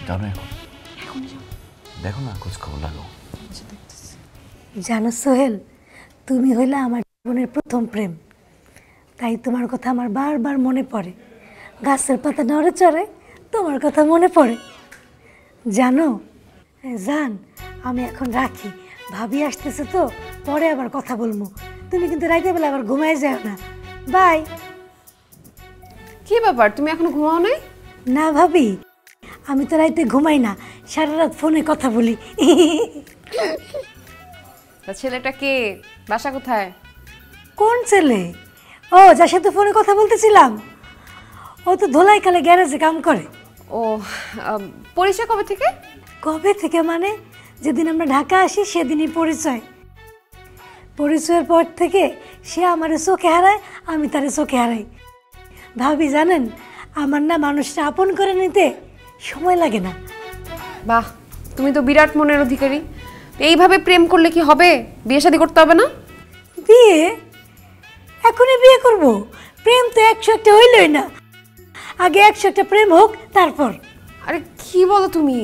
[SPEAKER 2] জানো এখন দেখো না, খোঁজ খবর লাগো।
[SPEAKER 5] জানো সোহেল, তুমি হইলে আমার জীবনের প্রথম প্রেম, তাই তোমার কথা আমার বারবার মনে পড়ে। গাছের পাতা নড়ে চড়ে তোমার কথা মনে পড়ে। জানো জান, আমি এখন রাখি, ভাবি আসতেছে তো, পরে আবার কথা বলবো। তুমি কিন্তু রাইতে বেলা আবার ঘুমাই যাও না। বাই।
[SPEAKER 1] কি ব্যাপার, তুমি এখনো ঘুমাও নাই?
[SPEAKER 5] না ভাবি, আমি তো রাইতে ঘুমাই না, সারা রাত ফোনে কথা বলি।
[SPEAKER 1] তা ছেলেটা কে, বাসা কোথায়?
[SPEAKER 5] কোন ছেলে? ও, যার সাথে ফোনে কথা বলতেছিলাম, ও তো ধোলাইখালে গ্যারেজে কাম করে।
[SPEAKER 1] ও, পরিচয় কবে থেকে?
[SPEAKER 5] কবে থেকে মানে যেদিন আমরা ঢাকা আসি সেদিনই পরিচয়। পরিচয়ের পর থেকে সে আমারে চোখে হারায়, আমি তারে চোখে হারাই। ভাবি জানেন, আমার না মানুষটা আপন করে নিতে সময় লাগে না।
[SPEAKER 1] বাহ, তুমি তো বিরাট মনের অধিকারী। এইভাবে প্রেম করলে কি হবে? বিয়ে শাদী করতে হবে না?
[SPEAKER 5] বিয়ে? এখনই বিয়ে করব? প্রেম তো 101টা হইলই না, আগে 101টা প্রেম হোক তারপর।
[SPEAKER 1] আরে কি বলো তুমি,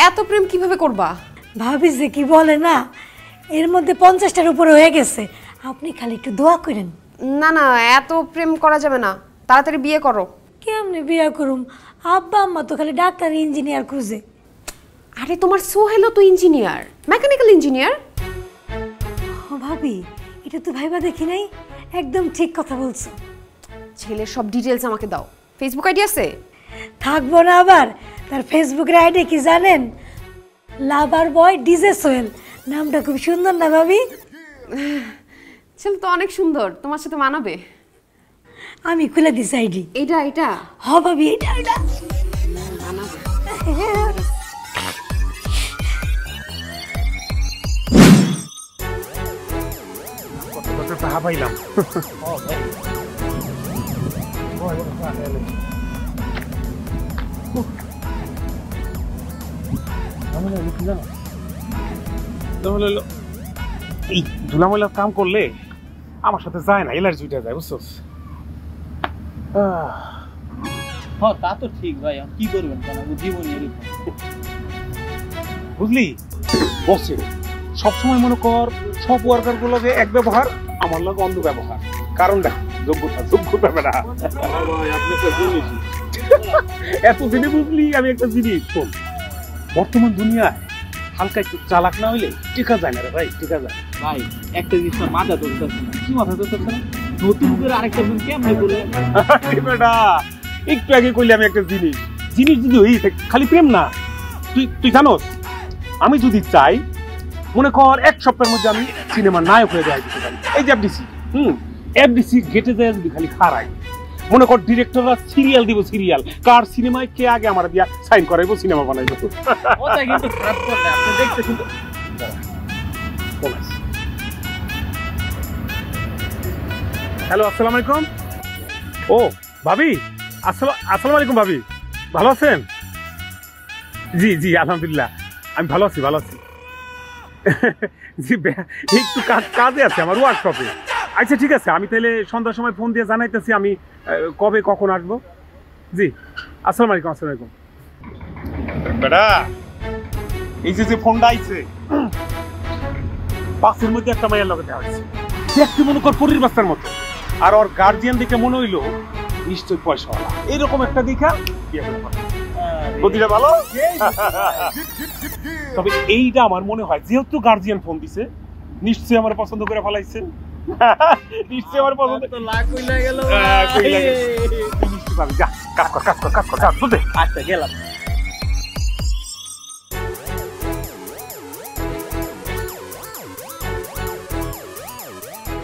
[SPEAKER 1] এত প্রেম কিভাবে করবা?
[SPEAKER 5] ভাবি যে কি বলে না, এর মধ্যে 50টার উপরে হয়ে গেছে। আপনি খালি একটু দোয়া করেন।
[SPEAKER 1] না না, এত প্রেম করা যাবে না, তাড়াতাড়ি বিয়ে করো।
[SPEAKER 5] কেমনে বিয়ে করুম? আব্বা আম্মা তো খালি ডাক্তার ইঞ্জিনিয়ার খুঁজে।
[SPEAKER 1] আরে তোমার সোহেলও তো ইঞ্জিনিয়ার, মেকানিক্যাল ইঞ্জিনিয়ার।
[SPEAKER 5] ও ভাবি, এটা তো ভাইবা দেখি নাই, একদম ঠিক কথা বলছো।
[SPEAKER 1] ছেলের সব ডিটেলস আমাকে দাও। ফেসবুক আইডি আছে?
[SPEAKER 5] থাকবো না আবার? তার ফেসবুকের আইডি কি জানেন? লাভার বয় ডিজে সোহেল। নামটা খুব সুন্দর না ভাবি?
[SPEAKER 1] ছেলে তো অনেক সুন্দর, তোমার সাথে মানাবে।
[SPEAKER 5] আমি খুলে দিছি আইডি।
[SPEAKER 1] এটা এটা
[SPEAKER 5] হ ভাবি, এটা এটা
[SPEAKER 6] পাইলাম। এই ধুলাময়লার কাম করলে আমার সাথে যায় না, এলার্জি উঠে যায়, বুঝছো?
[SPEAKER 7] হ্যাঁ তা তো ঠিক ভাই, কি করবেন কেন, জীবনই এরকম।
[SPEAKER 6] বুঝলি বসে সবসময় মনে কর সব ওয়ার্কার গুলো এক ব্যবহার, আমার লোক অন্ধ ব্যবহার। কারণটা যোগ্যতা বেড়া। এত দিনে বুঝলি আমি একটা জিনিস শোন, বর্তমান দুনিয়ায় হালকা একটু চালাক না হইলে টিকা যায় না রে ভাই, টিকা যায়
[SPEAKER 7] ভাই। একটা জিনিস মাথা ধরতেছে না। কি মাথা ধরতেছে না? নতুন করে আরেকটা বোন কেমনে বললেন?
[SPEAKER 6] বেটা একটু আগে কইলে আমি একটা জিনিস যদি হই খালি প্রেম না। তুই জানোস, আমি যদি চাই মনে কর 1 সপ্তাহের মধ্যে আমি সিনেমার নায়ক হয়ে যাই। এই যে এফডিসি গেটে যায় যদি খালি খারাই, মনে কর ডিরেক্টররা সিরিয়াল দিব, সিরিয়াল কার সিনেমায় কে আগে আমার দিয়া সাইন করাইবো, সিনেমা বানাইবো।
[SPEAKER 7] ওটা কিন্তু খারাপ করলে আপনি দেখতে কিন্তু।
[SPEAKER 6] হ্যালো, আসসালামু আলাইকুম। ও ভাবি, আসসালামু আলাইকুম ভাবি, ভালো আছেন? জি জি আলহামদুলিল্লাহ, আমি ভালো আছি। জি একটু কাজে আছে আমার ওয়ার্কশপে। আচ্ছা ঠিক আছে, আমি তাহলে সন্ধ্যার সময় ফোন দিয়ে জানাইতেছি আমি কবে কখন আসবো। জি আসসালামু আলাইকুম। বেটা এই যে ফোনটা আইছে, বাসের মধ্যে একটা মায়ের লগে দেওয়া হয়েছে, দেখতে মনে কর পরীর বাচ্চার মতো, আর ওর গার্জিয়ান দেখে মনে হইলো নিশ্চয়ই পয়সাওয়ালা, এইরকম একটা দেখা বিয়ে করে গতিটা ভালো। তবে এইটা আমার মনে হয় যেহেতু গার্জিয়ান ফোন দিছে, নিশ্চয়ই আমার পছন্দ করে ফেলাইছে। নিশ্চয়ই আমার পছন্দ
[SPEAKER 7] তো লাখ কইলা গেল।
[SPEAKER 6] নিশ্চয়ই পাবি। যা কাজ কর বুঝলে।
[SPEAKER 7] আচ্ছা গেলাম।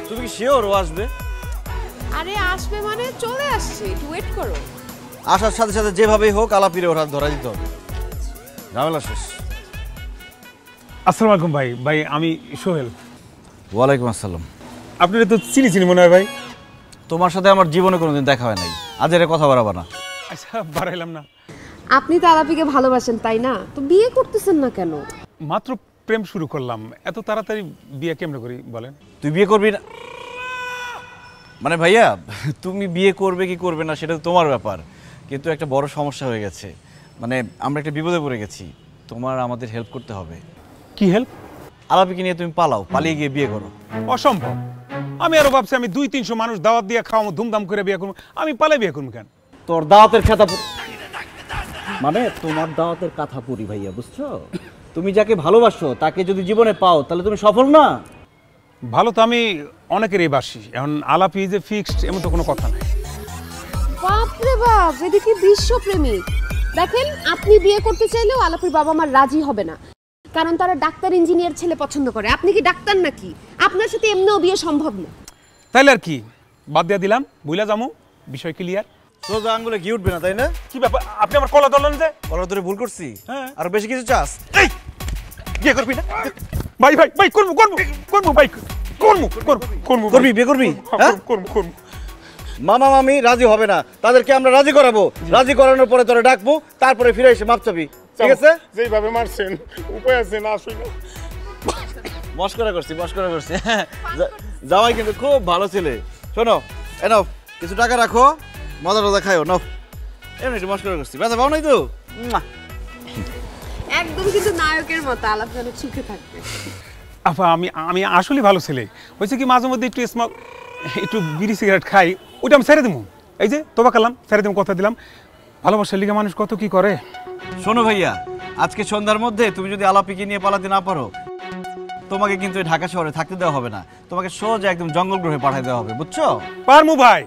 [SPEAKER 2] তুমি কি শিওর ও আসবে?
[SPEAKER 1] আরে আসবে মানে চলে আসছে, একটু ওয়েট করো।
[SPEAKER 2] আসার সাথে সাথে যেভাবেই হোক আলাপিরে ওর হাত ধরা দিতে হবে, ঝামেলা শেষ।
[SPEAKER 6] আসসালামু আলাইকুম ভাই, আমি সোহেল।
[SPEAKER 2] ওয়ালাইকুম আসসালাম।
[SPEAKER 6] আপনারা তো চিনি মনে হয় ভাই।
[SPEAKER 2] তোমার সাথে আমার জীবনে কোনোদিন দেখা হয় নাই, আজ এর কথা বাড়াবা না।
[SPEAKER 6] আচ্ছা বাড়াইলাম না।
[SPEAKER 1] আপনি তো আলাপিকে ভালোবাসেন তাই না? তো বিয়ে করতেছেন না কেন?
[SPEAKER 6] মাত্র প্রেম শুরু করলাম, এত তাড়াতাড়ি বিয়ে কেমনে করি বলেন?
[SPEAKER 2] তুই বিয়ে করবি না মানে ভাইয়া, তুমি বিয়ে করবে কি করবে না সেটা তো তোমার ব্যাপার, কিন্তু একটা বড় সমস্যা হয়ে গেছে। মানে আমরা একটা বিপদে পড়ে গেছি, তোমার আমাদের হেল্প করতে হবে।
[SPEAKER 6] কি হেল্প?
[SPEAKER 2] আলাপিকে নিয়ে তুমি পালিয়ে গিয়ে বিয়ে করো।
[SPEAKER 6] অসম্ভব। আমি আরো ভাবছি আমি 200-300 মানুষ দাওয়াত দিয়ে খাওয়াবো, ধুমধাম করে বিয়ে করবো, আমি পালাই বিয়ে করবো কেন?
[SPEAKER 8] তোর দাওয়াতের কথা মানে তোমার দাওয়াতের কথা পুরি ভাইয়া, বুঝছো?
[SPEAKER 2] তুমি যাকে ভালোবাসো তাকে যদি জীবনে পাও তাহলে তুমি সফল না।
[SPEAKER 6] ভালো তো আমি অনেকেরই বাসি, এখন আলাপি যে ফিক্সড এমন তো কোনো কথা নাই।
[SPEAKER 1] বাপরে বাপ, এদিকে বিশ্বপ্রেমিক। দেখেন, আপনি বিয়ে করতে চাইলেও আলাপির বাবা মা রাজি হবে না, কারণ তারা ডাক্তার ইঞ্জিনিয়ার ছেলে পছন্দ করে। আপনি কি ডাক্তার নাকি? আপনার সাথে এমনিও বিয়ে সম্ভব না।
[SPEAKER 6] তাইলে আর কি, বাদ দিয়ে দিলাম, বুইলা যামু, বিষয় ক্লিয়ার।
[SPEAKER 2] সোজা আঙ্গুলে ঘি উঠবে না, তাই না?
[SPEAKER 6] কি ব্যাপার, আপনি আমার কলা ধরলেন যে?
[SPEAKER 2] কলার ধরে ভুল করছি?
[SPEAKER 6] হ্যাঁ।
[SPEAKER 2] আর বেশি কিছু চাস?
[SPEAKER 6] এই বিয়ে করবি না? ভাই ভাই ভাই, করবো করবো করবো ভাই, করবো করবো।
[SPEAKER 2] করবি, বিয়ে করবি? হ্যাঁ,
[SPEAKER 6] করবো করবো।
[SPEAKER 2] মামা মামি রাজি হবে না, তাদেরকে আমরা রাজি করাবো। রাজি করানোর পরে তোরা ডাকবো, তারপরে ফিরে এসে মাপ চাবি, ঠিক আছে?
[SPEAKER 6] যেইভাবে মারছেন উপায় আছে না? আসলে
[SPEAKER 2] মস্করা করছি। জামাই কিন্তু খুব ভালো ছেলে। শোনো, এনাও কিছু টাকা রাখো, মজা টজা খাইও, নাও। এমনি একটু মস্করা করছি, ব্যথা পাও নাই তো?
[SPEAKER 1] একদম কিন্তু নায়কের মতো আলাপ যেন শিখে থাকবে।
[SPEAKER 6] আপা আমি আসলে ভালো ছেলে, হয়েছে কি মাঝে মধ্যে একটু বিড়ি সিগারেট খাই, ওইটা আমি ছেড়ে দেবো। এই যে তোবা কালাম ছেড়ে দেবো, কথা দিলাম। ভালোবাসার লিগে মানুষ কত কি করে।
[SPEAKER 2] শোনো ভাইয়া, আজকে সন্ধ্যার মধ্যে তুমি যদি আলাপিকে নিয়ে পালাতে না পারো, তোমাকে কিন্তু এই ঢাকা শহরে থাকতে দেওয়া হবে না, তোমাকে সোজা একদম জঙ্গল গ্রহে পাঠিয়ে দেওয়া হবে, বুঝছো?
[SPEAKER 6] পারমু ভাই,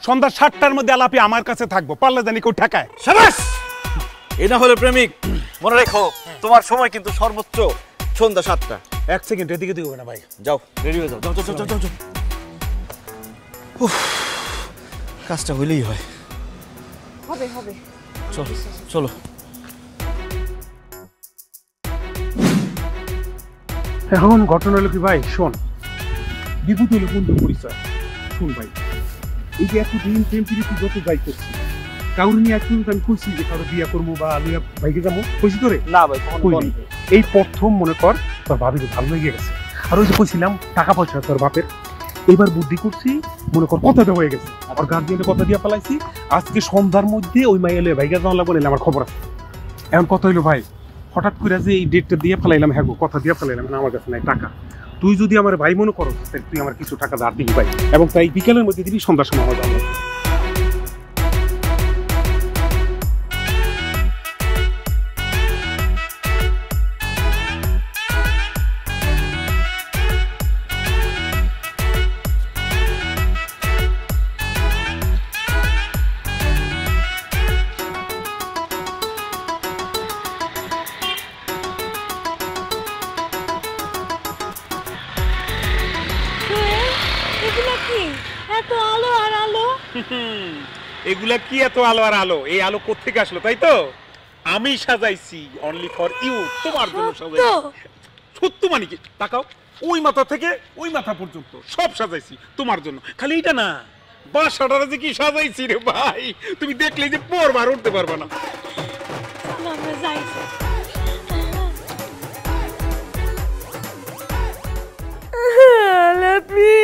[SPEAKER 6] সন্ধ্যা 7টার মধ্যে আলাপি আমার কাছে থাকবো, পারলে জানি কেউ ঠেকায়।
[SPEAKER 2] শাবাশ! এই না হলে প্রেমিক, মনে রেখো তোমার সময় কিন্তু সর্বোচ্চ সন্ধ্যা 7টা।
[SPEAKER 6] 1 সেকেন্ড এদিকে দিও না ভাই।
[SPEAKER 2] যাও, রেডি হয়ে যাও, যাও যাও যাও যাও। উফ, কাজটা হইলেই হয়।
[SPEAKER 1] হবে হবে।
[SPEAKER 2] চলো চলো।
[SPEAKER 6] এখন ঘটনা হলো কি ভাই, শোন, বিভূত হলো বন্ধু পরিচয়। শোন ভাই, এই যে এতদিন প্রেম প্রীতি যত যাই করছি, কাউরে নিয়ে এখন আমি কইছি যে কারো বিয়া করবো বা আলিয়া ভাইকে যাবো, কইছি তোরে?
[SPEAKER 2] না ভাই,
[SPEAKER 6] এই প্রথম মনে কর তোর ভাবিকে ভালো লেগে গেছে। আর ওই যে কইছিলাম টাকা পয়সা তোর বাপের, এবার বুদ্ধি করছি, মনে কর কথা দেওয়া হয়ে গেছে, আর গার্জিয়ানের কথা দিয়ে পালাইছি। আজকে সন্ধ্যার মধ্যে ওই মাইলে ভাইকে যাওয়া লাগবে, আমার খবর আছে। এখন কথা হইলো ভাই, হঠাৎ করে যে এই ডেটটা দিয়ে ফেলাইলাম, হ্যাঁ কথা দিয়ে ফেলাইলাম, আমার কাছে নাই টাকা। তুই যদি আমার ভাই মনে করো, তুই আমার কিছু টাকা ধার দিবি ভাই, এবং তাই বিকেলের মধ্যে দিবি, সন্ধ্যার সময় আমার যাবো।
[SPEAKER 5] এগুলো কি এত আলো আর আলো?
[SPEAKER 6] এগুলা কি এত আলো আর আলো? এই আলো কোত্থেকে আসলো তাই তো? আমি সাজাইছি, অনলি ফর ইউ, তোমার জন্য সাজাইছি। সত্য মানে কি, তাকাও, ওই মাথা থেকে ওই মাথা পর্যন্ত সব সাজাইছি তোমার জন্য। খালি এটা না, বাসাটারে যে কি সাজাইছি রে ভাই, তুমি দেখলে যে পরবার উঠতে পারবে না।
[SPEAKER 5] আমরা যাই।
[SPEAKER 4] আলাপি,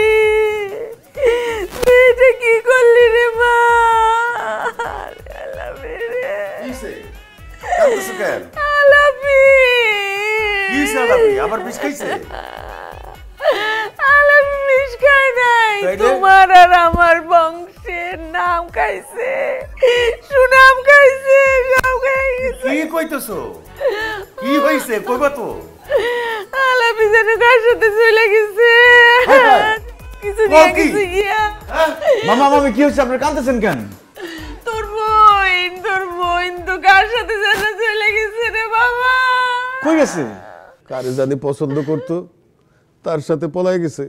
[SPEAKER 4] এটা কি করলি রে মা? আলাপি রে,
[SPEAKER 3] কাঁদতেছো কেন?
[SPEAKER 4] আলাপি,
[SPEAKER 3] কি হইছে আলাপি? আবার বিষ খাইছে?
[SPEAKER 4] আলাপি বিষ খায় নাই,
[SPEAKER 3] তাইলে?
[SPEAKER 4] তোমার আর আমার বংশের নাম খাইছে, সুনাম খাইছে, সব খাই গেছে।
[SPEAKER 3] কি কইতেছো? কি হইছে কইবা তো?
[SPEAKER 4] আলাপি যেন কার সাথে চলে গেছে, কিছু নিয়ে গেছে গিয়া।
[SPEAKER 2] মামা মামি কি হচ্ছে, আপনারা কাঁদতেছেন কেন?
[SPEAKER 4] তোর বোন তো কার সাথে যেন চলে গেছে রে বাবা।
[SPEAKER 2] কই গেছে?
[SPEAKER 3] কারে জানি পছন্দ করতো, তার সাথে পলাই গেছে।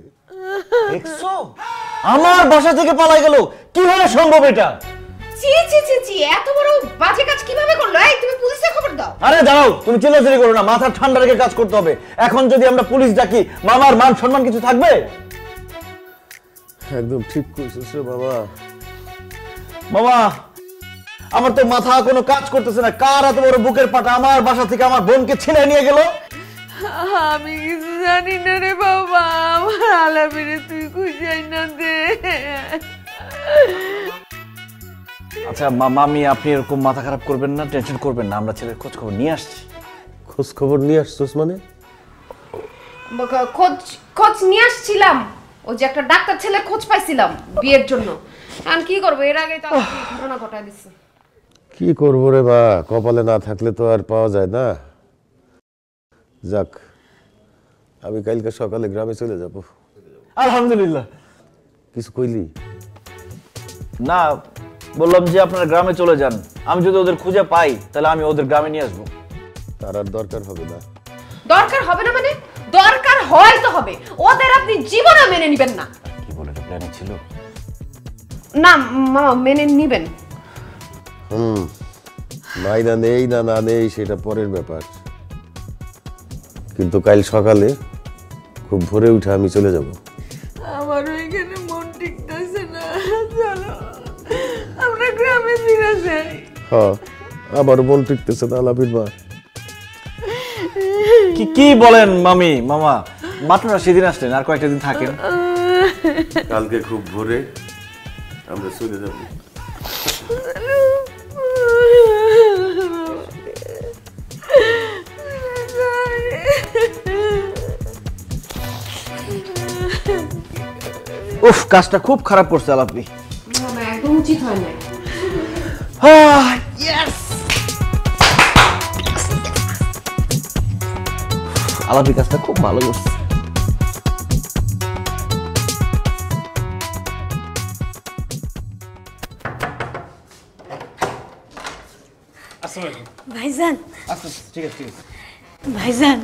[SPEAKER 2] দেখছো, আমার বাসা থেকে পালাই গেল, কিভাবে সম্ভব এটা?
[SPEAKER 1] ছি ছি ছি ছি, এত বড় বাজে কাজ কিভাবে করলো? এই তুমি পুলিশে খবর দাও।
[SPEAKER 2] আরে দাঁড়াও, তুমি চিল্লাচিল্লি করো না, মাথা ঠান্ডা রেখে কাজ করতে হবে। এখন যদি আমরা পুলিশ ডাকি, মামার মান সম্মান কিছু থাকবে?
[SPEAKER 3] একদম ঠিক কইছিস রে বাবা।
[SPEAKER 2] মামা, আমার তো মাথা কোনো কাজ করতেছে না, কার এত বড় বুকের পাটা আমার বাসা থেকে আমার বোনকে ছিনাই নিয়ে গেল?
[SPEAKER 4] আমি কিছু জানি না রে বাবা, আমার আলাপিরে তুই খুঁজাই না দে।
[SPEAKER 2] আচ্ছা মামি, আপনি এরকম মাথা খারাপ করবেন না, টেনশন করবেন না, আমরা ছেলের খোঁজ খবর নিয়ে আসছি।
[SPEAKER 3] খোঁজ খবর নিয়ে আসছস মানে?
[SPEAKER 1] খোঁজ নিয়ে আসছিলাম, ওই যে একটা ডাক্তার ছেলে খোঁজ পাইছিলাম বিয়ের জন্য। এখন কি করবো, এর আগে তো ঘটনা ঘটায় দিচ্ছে।
[SPEAKER 3] কি করবো রে বা, কপালে না থাকলে তো আর পাওয়া যায় না। যাক, আমি কালকে সকালে গ্রামে চলে যাব।
[SPEAKER 2] আলহামদুলিল্লাহ।
[SPEAKER 3] কিছু কইলি?
[SPEAKER 2] না, বললাম যে আপনারা গ্রামে চলে যান, আমি যদি ওদের খুঁজে পাই তাহলে আমি ওদের গ্রামে নিয়ে আসবো।
[SPEAKER 3] তার আর দরকার হবে না।
[SPEAKER 1] দরকার হবে না মানে? দরকার হয় তো হবে। ওদের আপনি জীবনে মেনে নেবেন না।
[SPEAKER 2] কি বলে, এটা প্ল্যানিং ছিল?
[SPEAKER 1] না মামা, মেনে নেবেন।
[SPEAKER 3] মাইনা নেই না না নেই সেটা পরের ব্যাপার, কিন্তু কাল সকালে খুব ভোরে উঠে আমি চলে যাব।
[SPEAKER 4] আমার ওইখানে মন টিকতেছে না, চলো আমরা গ্রামে ফিরে যাই।
[SPEAKER 3] হ্যাঁ, আবার মন টিকতেছে না আলাপির মা।
[SPEAKER 2] কি বলেন মামি মামা, মাত্র না সেদিন আসলেন, আর কয়েকটা দিন থাকেন।
[SPEAKER 3] কালকে খুব ভোরে আমরা চলে যাব।
[SPEAKER 2] উফ, কাজটা খুব খারাপ করছে আলাপি।
[SPEAKER 1] মামা একদম উচিত হয় না।
[SPEAKER 2] আলাপি কাজটা খুব ভালো করছে।
[SPEAKER 5] ভাইজান,
[SPEAKER 2] আচ্ছা ঠিক আছে ঠিক আছে।
[SPEAKER 5] ভাইজান,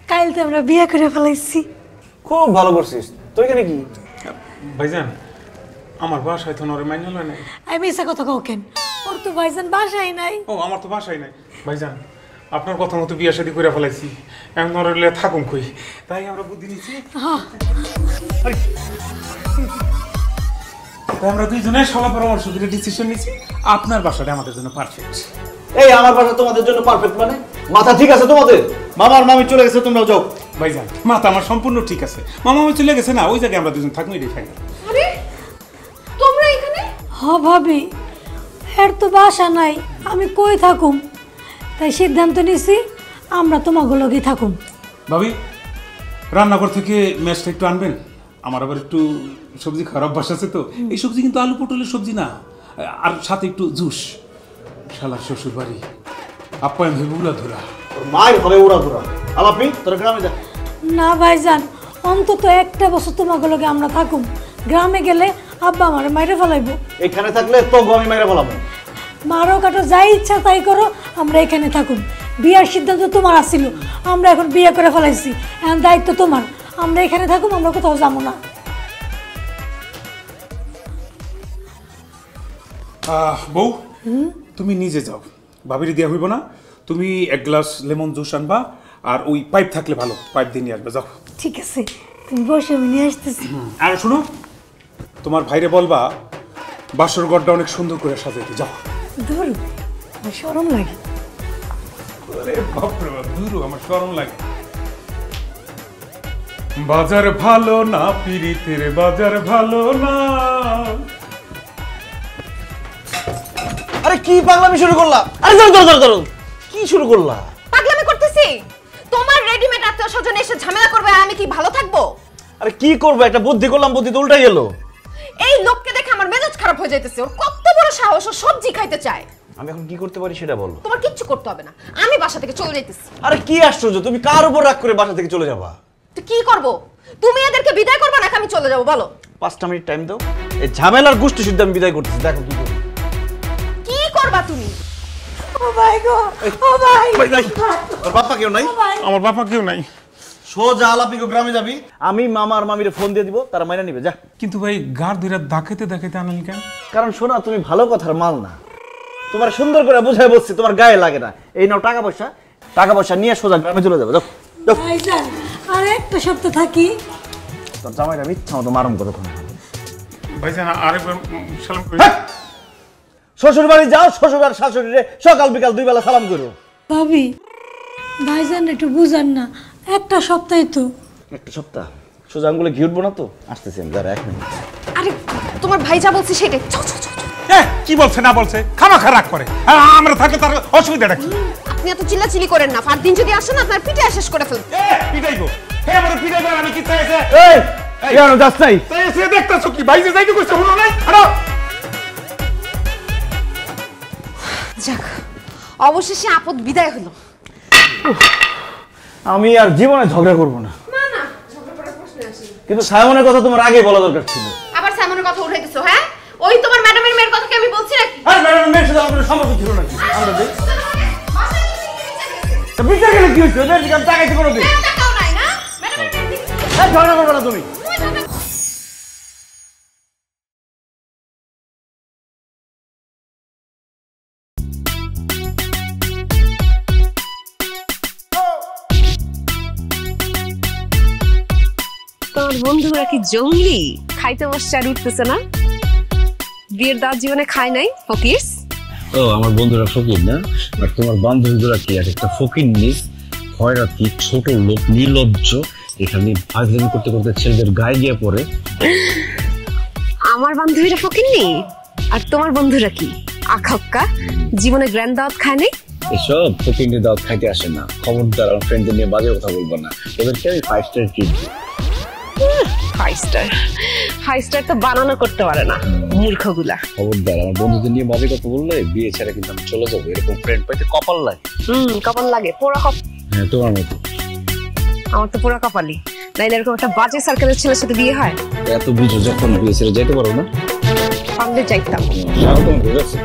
[SPEAKER 5] কাল তো আমরা বিয়ে করে ফেলাইছি।
[SPEAKER 2] খুব ভালো করছিস। তো এখানে কি?
[SPEAKER 6] ভাইজান, আমার বাসায় তো নরে মাইনে লয় নাই।
[SPEAKER 5] আমি এসে কথা কও কেন? ওর তো ভাইজান বাসায় নাই।
[SPEAKER 6] ও, আমার তো বাসায় নাই। ভাইজান, আপনার কথা মতো বিয়ে শাদী করে ফেলাইছি, এখন নরলে থাকুন কই, তাই আমরা বুদ্ধি নিচ্ছি। তাই আমরা দুইজনে সলা পরামর্শ করে ডিসিশন নিচ্ছি আপনার বাসাটা আমাদের জন্য পারফেক্ট।
[SPEAKER 2] এই আমার বাসা তোমাদের জন্য পারফেক্ট মানে? মাথা ঠিক আছে তোমাদের? মামার মামি চলে গেছে, তোমরাও যাও।
[SPEAKER 6] ভাইজান, মাথা আমার সম্পূর্ণ ঠিক আছে, মামা আমি চলে গেছে না, ওই জায়গায় আমরা দুজন থাকবো, এটাই ফাইনাল।
[SPEAKER 1] আরে তোমরা এখানে?
[SPEAKER 5] ভাবি, এর তো বাসা নাই, আমি কই থাকুম? তাই সিদ্ধান্ত নিছি আমরা তোমাকে লগে থাকুম।
[SPEAKER 6] ভাবি, রান্নাঘর থেকে ম্যাচটা একটু আনবেন, আমার আবার একটু সবজি খারাপ অভ্যাস আছে তো। এই সবজি কিন্তু আলু পটলের সবজি না, আর সাথে একটু জুস। শালার শ্বশুর বাড়ি, আপ্যায়ন ভেবে উলা ধরা।
[SPEAKER 2] মায়ের হবে ওরা ধরা। আলাপি তোরা গ্রামে যা।
[SPEAKER 5] না ভাইজান, অন্তত একটা বছর তোমাকে লগে আমরা থাকুম। গ্রামে গেলে আব্বা আমার মাইরে ফেলাইবো।
[SPEAKER 2] এখানে থাকলে তো আমি মাইরা বলাবো।
[SPEAKER 5] মারো কাটো যাই ইচ্ছা তাই করো, আমরা এখানে থাকুম। বিয়ার সিদ্ধান্ত তোমার আসছিল, আমরা এখন বিয়ে করে ফেলাইছি, এখন দায়িত্ব তোমার। আমরা এখানে থাকুম, আমরা কোথাও যাবো না।
[SPEAKER 6] বউ, তুমি নিজে যাও, ভাবির দেওয়া হইব না। তুমি এক গ্লাস লেমন জুস আনবা, আর ওই পাইপ থাকলে ভালো, পাইপ দিয়ে নিয়ে আসবে, যাও।
[SPEAKER 5] ঠিক আছে, তুমি বসে, আমি নিয়ে আসতেছি।
[SPEAKER 6] আর শুনো, তোমার ভাইরে বলবা বাসর ঘরটা অনেক সুন্দর করে সাজাইতে, যাও।
[SPEAKER 5] ধরো, আমার শরম লাগে।
[SPEAKER 6] আরে বাপরে বাপ, দূর, আমার শরম লাগে। বাজার ভালো না, পিরিতের বাজার ভালো না।
[SPEAKER 2] আরে কি পাগলামি শুরু করলা? আরে ধরো ধরো ধরো, কি শুরু করলা?
[SPEAKER 1] পাগলামি করতেছি? তোমার রেডিমেড আত্মীয় স্বজন এসে ঝামেলা করবে, আর আমি কি ভালো থাকবো?
[SPEAKER 2] আরে কি করবো, একটা বুদ্ধি করলাম, বুদ্ধি তো উল্টাই গেল।
[SPEAKER 1] এই লোককে দেখে আমার মেজাজ খারাপ হয়ে যাইতেছে। ওর কত বড় সাহস, ও সবজি খাইতে চায়।
[SPEAKER 2] আমি এখন কি করতে পারি সেটা বলো।
[SPEAKER 1] তোমার কিচ্ছু করতে হবে না, আমি বাসা থেকে চলে যাইতেছি।
[SPEAKER 2] আরে কি আশ্চর্য, তুমি কার উপর রাগ করে বাসা থেকে চলে যাবা?
[SPEAKER 1] তো কি করব? তুমি এদেরকে বিদায় করবে নাকি আমি চলে যাবো বলো?
[SPEAKER 2] 5টা মিনিট টাইম দাও, এই ঝামেলার গোষ্ঠী শুদ্ধ আমি বিদায় করতেছি, দেখো কি করো।
[SPEAKER 1] কি করবা তুমি?
[SPEAKER 5] ও ভাই গো, ও ভাই।
[SPEAKER 2] ভাই নাই, তোর বাবা কেউ নাই?
[SPEAKER 6] আমার বাবা কেউ নাই।
[SPEAKER 2] সোজা আলাপিগো গ্রামে যাবি, আমি মামা আর মামিরে ফোন দিয়ে দিব, তারা মাইনা নিবে, যা।
[SPEAKER 6] কিন্তু ভাই, গার ধরে দেখাইতে দেখাইতে আনালি কেন?
[SPEAKER 2] কারণ শোনা, তুমি ভালো কথার মাল না, তোমার সুন্দর করে বুঝাই বলছি, তোমার গায়ে লাগে না। এই নাও টাকা পয়সা, টাকা পয়সা নিয়ে সোজা গ্রামে চলে যাবে, যাও যাও।
[SPEAKER 5] ভাইজান, আর একটা সপ্তাহ থাকি।
[SPEAKER 2] তোর জামাইটা মিথ্যা মতো মারম কতক্ষণ।
[SPEAKER 6] ভাইজান, আরেকবার সালাম করি।
[SPEAKER 2] শ্বশুর বাড়ি যাও, শ্বশুর আর শাশুড়িরে সকাল বিকাল 2 বেলা সালাম করো।
[SPEAKER 5] ভাবি, ভাইজান একটু বুঝান না, একটা সপ্তাহে তো।
[SPEAKER 2] একটা সপ্তাহ সোজা আঙ্গুলে ঘি উঠবো না তো, আসতেছি আমি, দাঁড়া 1 মিনিট।
[SPEAKER 1] আরে তোমার ভাই যা বলছে সেটাই। চল চল চল।
[SPEAKER 6] কি বলছে না বলছে, খামাখা রাগ করে। আমরা থাকলে তার অসুবিধাটা কি?
[SPEAKER 1] আপনি এত চিল্লাচিল্লি করেন না, ফারদিন যদি আসেন আপনার পিঠে শেষ করে ফেলবে।
[SPEAKER 6] পিটাইবো? হ্যাঁ, আমার পিটাইবো। আমি কি চাইছে?
[SPEAKER 2] এই কেন যাস নাই?
[SPEAKER 6] চাইছে দেখতেছো কি? ভাই যে যাইতে কইছে হলো নাই।
[SPEAKER 1] যাক, অবশেষে আপদ বিদায় হলো।
[SPEAKER 2] আমি আর জীবনে ঝগড়া করব না।
[SPEAKER 1] না না, ঝগড়া করার প্রশ্ন আসে না।
[SPEAKER 2] কিন্তু সাইমনের কথা তোমার আগে বলা দরকার ছিল।
[SPEAKER 1] আবার সাইমনের কথা উঠাই দিছো? হ্যাঁ, ওই তোমার ম্যাডামের মেয়ের কথা কি আমি বলছি নাকি?
[SPEAKER 2] আর ম্যাডামের মেয়ের সাথে আমার কোনো সম্পর্ক ছিল নাকি? আমরা দেখ তা বিচার গেলে কি হচ্ছে? ওদের দিকে আমি তাকাইতে কোনো দিন
[SPEAKER 1] টাকাও নাই না ম্যাডামের মেয়ে।
[SPEAKER 2] ঝগড়া করবে না তুমি।
[SPEAKER 1] তোর বন্ধুরা কি জঙ্গলি? খাইতে বসছে আর উঠতেছে না? বিয়ের দাঁত জীবনে খায় নাই ফকির?
[SPEAKER 8] ও আমার বন্ধুরা ফকির না, আর তোমার বান্ধবীরা কি আর একটা ফকির নিস খয়রাতি ছোট লোক নির্লজ্জ এখানে ফাজলামি করতে করতে ছেলেদের গায়ে গিয়ে পড়ে।
[SPEAKER 1] আমার বান্ধবীরা ফকির নেই আর তোমার বন্ধুরা কি আখাক্কা জীবনে গ্র্যান্ড দাওয়াত খায় নাই?
[SPEAKER 8] এসব ফকির নিয়ে দাওয়াত খাইতে আসে না। খবরদার আমার ফ্রেন্ডদের নিয়ে বাজে কথা বলবো না, ওদেরকে আমি 5 স্টার ট্রিট দিই।
[SPEAKER 1] 5 স্টার তো বানানো করতে পারে না মূর্খগুলা।
[SPEAKER 8] খবরদার আমার বন্ধুদের নিয়ে বাজে কথা বললে বিয়ে ছাড়া কিন্তু আমি চলে যাবো। এরকম ফ্রেন্ড পাইতে কপাল লাগে।
[SPEAKER 1] কপাল লাগে, পোড়া কপাল।
[SPEAKER 8] হ্যাঁ তোমার মতো।
[SPEAKER 1] আমার তো পোড়া কপালই, নাইলে এরকম একটা বাজে সার্কেলের ছেলের সাথে বিয়ে হয়?
[SPEAKER 8] এত বুঝো যখন বিয়ে ছেড়ে যেতে পারো না,
[SPEAKER 1] পারলে যাইতাম।
[SPEAKER 8] স্বাগতম বুঝাচ্ছি।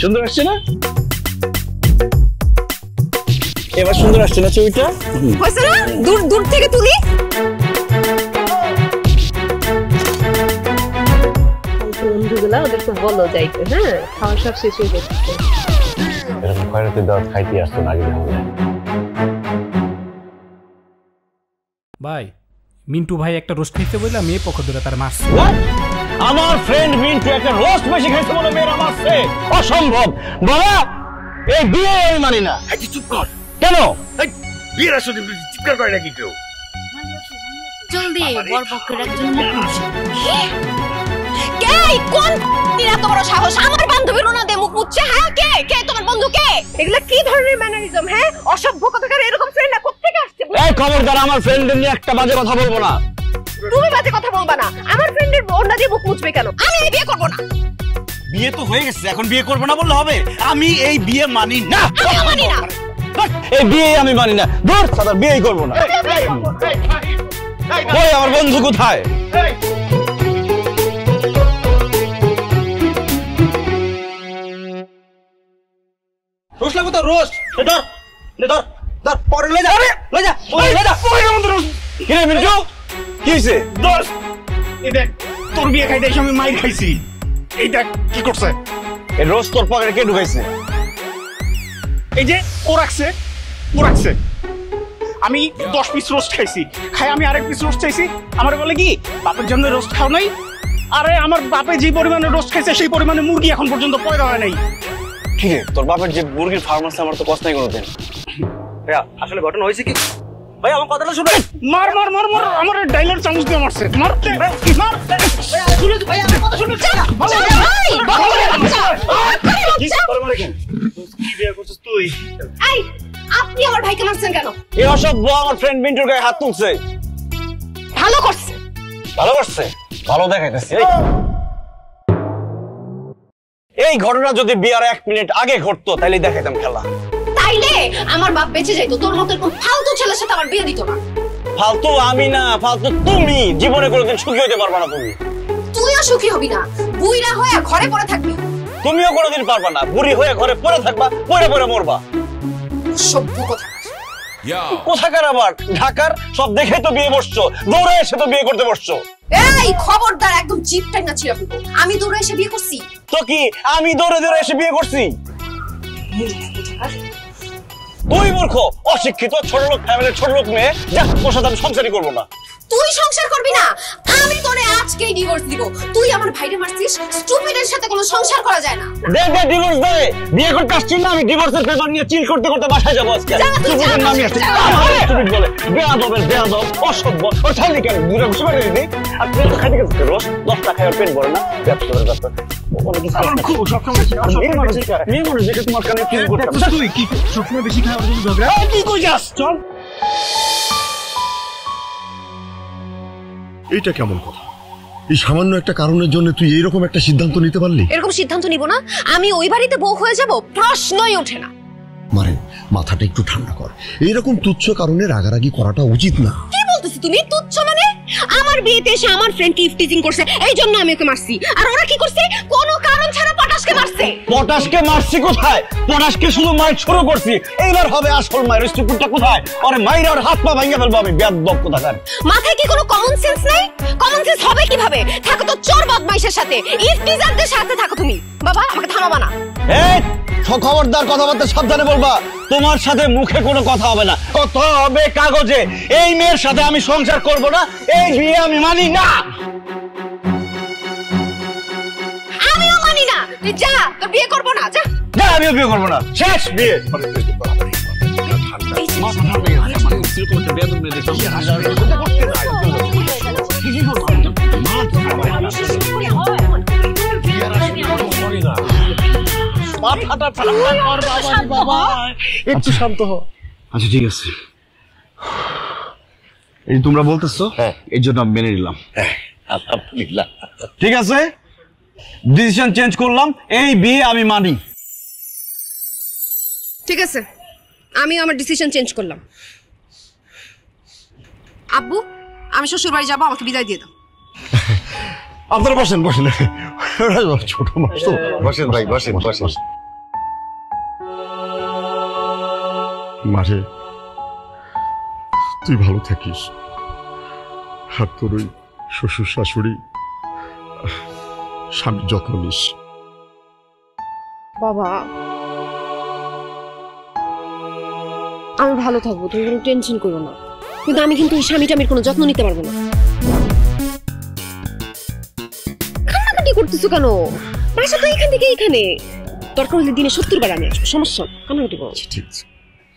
[SPEAKER 8] সুন্দর আসছে না? এবার সুন্দর আসছে না ছবিটা?
[SPEAKER 1] হয়েছে না? দূর দূর থেকে তুলি। বন্ধুগুলা ওদেরকে বলো যাইতে। হ্যাঁ, খাওয়া সব শেষ হয়ে গেছে।
[SPEAKER 8] এরকম খয়রাতি দাওয়াত খাইতে আসতো না আগে।
[SPEAKER 9] ভাই মিন্টু ভাই একটা রোস্ট খাইতে বললাম মেয়ে পক্ষ ধরে তার মারছে।
[SPEAKER 2] আমার ফ্রেন্ড মিন্টু একটা রোস্ট বেশি খাইছে বলে মেয়েরা মারছে? অসম্ভব বাবা, এই বিয়ে আমি মানি না।
[SPEAKER 3] একটু চুপ কর।
[SPEAKER 2] কেন?
[SPEAKER 3] বিয়ের আসলে চিৎকার করে নাকি কেউ?
[SPEAKER 5] জলদি বরপক্ষের একজন মুখ মুছে।
[SPEAKER 1] কে কোন এত বড় সাহস আমার বান্ধবীর ওনা দে মুখ মুছছে? হ্যাঁ, কে কে তোমার বন্ধু? কে? এগুলা কি ধরনের ম্যানারিজম? হ্যাঁ, অসভ্য কথাকার এরকম ফ্রেন্ডরা কোত্থেকে আসছে?
[SPEAKER 2] এই খবরদার, আমার ফ্রেন্ডদের নিয়ে একটা বাজে কথা বলবো না।
[SPEAKER 1] তুমি বাজে কথা বলবা না। আমার ফ্রেন্ডের ওনা দিয়ে মুখ মুছবে কেন? আমি এই বিয়ে করব না।
[SPEAKER 2] বিয়ে তো হয়ে গেছে, এখন বিয়ে করবো না বললে হবে? আমি এই বিয়ে মানি না।
[SPEAKER 1] আমি মানি না।
[SPEAKER 2] এই বিয়ে আমি মানি না। ধর সাদা, বিয়েই করবো না। ওই আমার বন্ধু কোথায়? রোজ লাগবো তো, রোজ ধর ধর ধর, পরে লয়ে যা, লয়ে যা, লয়ে যা। কি রে মিন্টু, কি হয়েছে?
[SPEAKER 6] দোস্ত এই দেখ, তোর বিয়ে খাইতে এসে আমি মাইর খাইছি। এই দেখ কি করছে।
[SPEAKER 2] এই রোজ তোর পকেটে কে ঢুকাইছে?
[SPEAKER 6] এই যে ও রাখছে, ও রাখছে। আমি 10 পিস রোস্ট খাইছি, খাই আমি আরেক পিস রোস্ট চাইছি। আমার বলে কি বাপের জন্য রোস্ট খাও নাই? আরে আমার বাপে যে পরিমাণে রোস্ট খাইছে সেই পরিমাণে মুরগি এখন পর্যন্ত পয়দা হয় নাই।
[SPEAKER 2] কি রে, তোর বাপের যে মুরগির ফার্ম আছে আমার তো কষ্ট নাই কোনোদিন। ভাইয়া আসলে ঘটনা হয়েছে কি? ভাই আমার কথাটা শুনে।
[SPEAKER 6] মার মার মার মার, আমার ডাইলার চামচ দিয়ে মারছে। মার মার। শুনে ভাই আমার কথা শুনে। কি বিয়ে করছিস তুই?
[SPEAKER 1] এই, আপনি আমার ভাইকে মারছেন কেন?
[SPEAKER 2] এই অসভ্য আমার ফ্রেন্ড মিন্টুর গায়ে হাত তুলছে।
[SPEAKER 1] ভালো করছে।
[SPEAKER 2] ভালো করছে? ভালো দেখাইতেছি। এই ঘটনা যদি বিয়ার 1 মিনিট আগে ঘটতো তাহলে দেখাইতাম খেলা।
[SPEAKER 1] তাইলে আমার বাপ বেঁচে যাইতো, তোর মতো এরকম ফালতু ছেলের সাথে আমার বিয়ে দিত না।
[SPEAKER 2] ফালতু আমি না, ফালতু তুমি। জীবনে কোনোদিন সুখী হতে পারবা না তুমি।
[SPEAKER 1] তুইও সুখী হবি না, বুইরা হয়ে ঘরে পড়ে থাকবি।
[SPEAKER 2] তুমিও কোনোদিন পারবা না, বুড়ি হয়ে ঘরে পড়ে থাকবা, পড়ে পড়ে মরবা।
[SPEAKER 1] সভ্য কথা।
[SPEAKER 2] কোথাকার আবার ঢাকার সব দেখে তো বিয়ে বসছো, দৌড়ে এসে তো বিয়ে করতে বসছো।
[SPEAKER 1] এই খবরদার, একদম জিপ টাইম না ছিড়া ফেলবো। আমি দৌড়ে এসে বিয়ে করছি
[SPEAKER 2] তো কি আমি দৌড়ে দৌড়ে এসে বিয়ে করছি? তুই মূর্খ, অশিক্ষিত, ছোট লোক ফ্যামিলির ছোট লোক মেয়ে, যা তোর সাথে আমি সংসারই করবো না।
[SPEAKER 1] তুই সংসার করবি না, আমি তোরে আজকেই ডিভোর্স দিব। তুই আমার ভাইরে মারছিস, স্টুপিডের সাথে কোনো সংসার করা যায় না।
[SPEAKER 2] দে দে ডিভোর্স দে। বিয়ে করতে আসছি না আমি, ডিভোর্সের পেপার নিয়ে চিল করতে করতে বাসায় যাবো আজকে। স্টুপিডের নামই আসছে, স্টুপিড বলে, বেয়াদবের বেয়াদব, অসভ্য। ওর ছাড়লি কেন? দুটো বসে পারে দিদি। আর তুই তো খাইতে গেছিস রোজ 10 টাকা খাই, পেট ভরে না। ব্যবসা করে ব্যবসা মেয়ে মানুষ দেখে তোমার কানে ফিল করতে।
[SPEAKER 6] তুই কি সবসময় বেশি খাওয়ার জন্য ঝগড়া? তুই কই যাস? চল।
[SPEAKER 3] এইটা কেমন কথা? এই সামান্য একটা কারণের জন্য তুই এইরকম একটা সিদ্ধান্ত নিতে পারলি?
[SPEAKER 1] এরকম সিদ্ধান্ত নিব না, আমি ওই বাড়িতে বউ হয়ে যাব, প্রশ্নই ওঠে না।
[SPEAKER 10] মারে মাথাটা একটু ঠান্ডা কর, এইরকম তুচ্ছ কারণে রাগারাগি করাটা উচিত না।
[SPEAKER 11] কি বলতেছিস তুমি? তুচ্ছ মানে? আমার বিয়েতে এসে আমার ফ্রেন্ডকে ইফটিজিং করছে, এই জন্য আমি ওকে মারছি। আর ওরা কি করছে? কোনো কারণ ছাড়া পটাশকে মারছে।
[SPEAKER 2] পটাশকে মারছি কোথায়? পটাশকে শুধু মাইর শুরু করছি, এইবার হবে আসল মাইর। স্টুপিডটা কোথায়? আরে মাইর আর হাত পা ভাঙিয়ে ফেলবো আমি, বেয়াদব কোথাকার।
[SPEAKER 11] মাথায় কি কোনো কমন সেন্স নাই? কমন সেন্স হবে কিভাবে? থাকো তো চোর বদমাইশের সাথে, ইফটিজারদের সাথে থাকো তুমি। বাবা আমাকে থামাবা না।
[SPEAKER 2] এই খবরদার, কথাবার্তা সাবধানে বলবা। তোমার সাথে মুখে কোনো কথা হবে না, কথা হবে কাগজে। এই মেয়ের সাথে আমি সংসার করব না, এই বিয়ে আমি মানি না।
[SPEAKER 11] আমিও মানি না। তুই যা, তোর বিয়ে করবো না, যা।
[SPEAKER 2] যা, আমিও বিয়ে করবো না, শেষ বিয়ে।
[SPEAKER 10] একটু শান্ত হ।
[SPEAKER 2] আচ্ছা ঠিক আছে, এই তোমরা বলতেছো, এই জন্য আমি মেনে নিলাম।
[SPEAKER 10] আলহামদুলিল্লাহ।
[SPEAKER 2] ঠিক আছে, ডিসিশন চেঞ্জ করলাম, এই বিয়ে আমি মানি।
[SPEAKER 11] ঠিক আছে, আমি আমার ডিসিশন চেঞ্জ করলাম। আব্বু, আমি শ্বশুর বাড়ি যাবো, আমাকে বিদায় দিয়ে দাও।
[SPEAKER 10] আপনারা বসেন বসেন, ছোট মানুষ তো, বসেন ভাই বসেন বসেন। মারে তুই ভালো থাকিস, আর তোর ওই শ্বশুর শাশুড়ি স্বামীর যত্ন নিস।
[SPEAKER 11] বাবা আমি ভালো থাকবো, তুমি কোনো টেনশন করো না, কিন্তু আমি কিন্তু স্বামী টামির কোনো যত্ন নিতে পারবো না। কান্নাকাটি করতেছো কেন? বাসা তো এখান থেকে এইখানে, দরকার হলে দিনে 70 বার আমি আসবো, সমস্যা কান্নাকাটি করো।
[SPEAKER 10] ঠিক আছে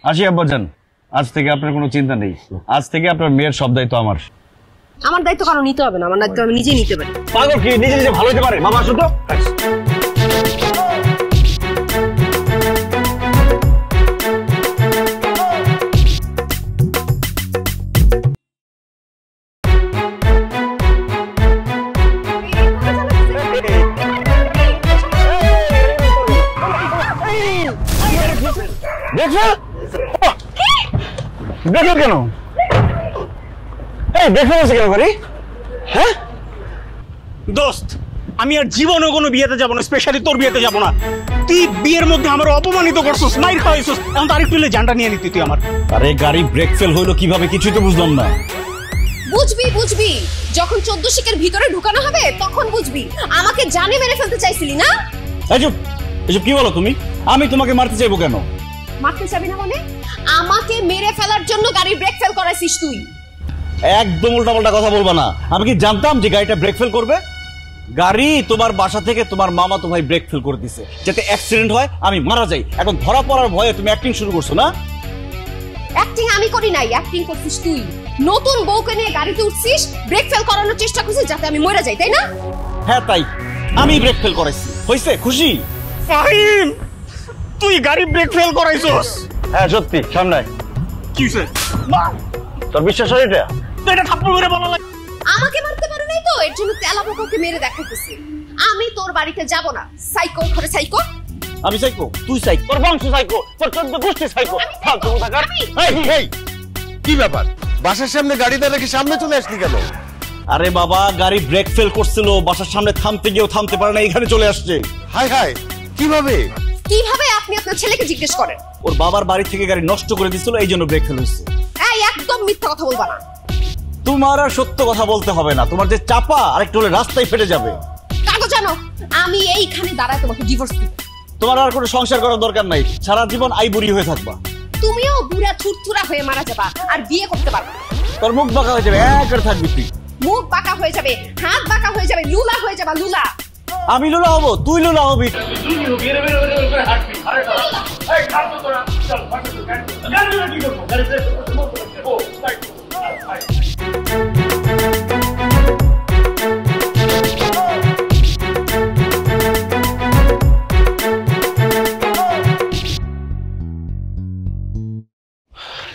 [SPEAKER 2] আসি আব্বাজান, আজ থেকে আপনার কোনো চিন্তা নেই, আজ থেকে আপনার মেয়ের সব দায়িত্ব আমার।
[SPEAKER 11] আমার দায়িত্ব কারো নিতে হবে না, আমার দায়িত্ব আমি নিজেই নিতে পারি।
[SPEAKER 2] পাগল কি নিজে নিজে ভালো হতে পারে? বাবা শুধু দেখো কেন? এই দেখো কেন করি? হ্যাঁ
[SPEAKER 6] দোস্ত, আমি আর জীবনে কোনো বিয়েতে যাবো না, স্পেশালি তোর বিয়েতে যাবো না। তুই বিয়ের মধ্যে আমার অপমানিত করছিস, মাইর খাওয়াইছিস, এখন তো আরেকটু জানটা নিয়ে নিতি তুই আমার।
[SPEAKER 2] আরে গাড়ি ব্রেক ফেল হইলো কিভাবে, কিছুই তো বুঝলাম না।
[SPEAKER 11] বুঝবি বুঝবি, যখন 14 শিকের ভিতরে ঢুকানো হবে তখন বুঝবি। আমাকে জানে মেরে ফেলতে চাইছিলি না?
[SPEAKER 2] এসব এসব কি বলো তুমি? আমি তোমাকে মারতে চাইবো কেন?
[SPEAKER 11] মারতে চাবি না মানে? আমাকে মেরে ফেলার জন্য গাড়ি ব্রেক ফেল করাইছিস তুই।
[SPEAKER 2] একদম উল্টাপাল্টা কথা বলবা না। আমি কি জানতাম যে গাড়িটা ব্রেক ফেল করবে? গাড়ি তোমার বাসা থেকে তোমার মামা তো ভাই ব্রেক ফেল করে দিছে, যাতে অ্যাক্সিডেন্ট হয়, আমি মারা যাই। এখন ধরা পড়ার ভয়ে তুমি অ্যাক্টিং শুরু করছো না?
[SPEAKER 11] অ্যাক্টিং আমি করি নাই, অ্যাক্টিং করছিস তুই। নতুন বউকে নিয়ে গাড়িতে উঠছিস, ব্রেক ফেল করানোর চেষ্টা করছিস যাতে আমি মরে যাই, তাই না?
[SPEAKER 2] হ্যাঁ তাই, আমি ব্রেক ফেল করাইছি। হইছে খুশি?
[SPEAKER 6] ফাহিম, তুই গাড়ি ব্রেক ফেল করাইছস?
[SPEAKER 2] হ্যাঁ সত্যি, সামনে
[SPEAKER 6] কি হইছে?
[SPEAKER 2] তোর বিশ্বাস হয় এটা?
[SPEAKER 6] তো এটা থাপ্পড় মেরে বলা লাগে।
[SPEAKER 11] আমাকে মারতে পারো নাই তো, এর জন্য তেলা পোকাকে মেরে দেখাইতেছি। আমি তোর বাড়িতে যাব না। সাইকো ঘরে সাইকো।
[SPEAKER 2] আমি সাইকো? তুই সাইকো? তোর বংশ সাইকো, তোর 14 গোষ্ঠী সাইকো। ফালতু কোথাকার।
[SPEAKER 3] এই কি ব্যাপার, বাসার সামনে গাড়িটা রেখে সামনে চলে আসলি কেন?
[SPEAKER 2] আরে বাবা, গাড়ি ব্রেক ফেল করছিল, বাসার সামনে থামতে গিয়েও থামতে পারে না, এখানে চলে আসছে।
[SPEAKER 3] হায় হায়, কিভাবে?
[SPEAKER 11] কিভাবে আপনি আপনার ছেলেকে জিজ্ঞেস করেন?
[SPEAKER 2] ওর বাবার বাড়ি থেকে গাড়ি নষ্ট করে দিছিল, এই জন্য ব্রেক ফেল হয়েছে।
[SPEAKER 11] এই একদম মিথ্যা কথা বলবা না।
[SPEAKER 2] তোমার আর সত্য কথা বলতে হবে না, তোমার যে চাপা আরেকটু হলে রাস্তায় ফেটে যাবে।
[SPEAKER 11] কাগজ জানো, আমি এইখানে দাঁড়ায় তোমাকে ডিভোর্স দিই।
[SPEAKER 2] তোমার আর কোনো সংসার করার দরকার নাই, সারা জীবন আইবুড়ি হয়ে থাকবা।
[SPEAKER 11] তুমিও বুড়া থুরথুরা হয়ে মারা যাবা, আর বিয়ে করতে পারবা না।
[SPEAKER 2] তোর মুখ বাঁকা হয়ে যাবে, এক করে থাকবি তুই।
[SPEAKER 11] মুখ বাঁকা হয়ে যাবে, হাত বাঁকা হয়ে যাবে, লুলা হয়ে যাবা, লুলা।
[SPEAKER 2] আমি লুলা হবো? তুই লুলা হবি।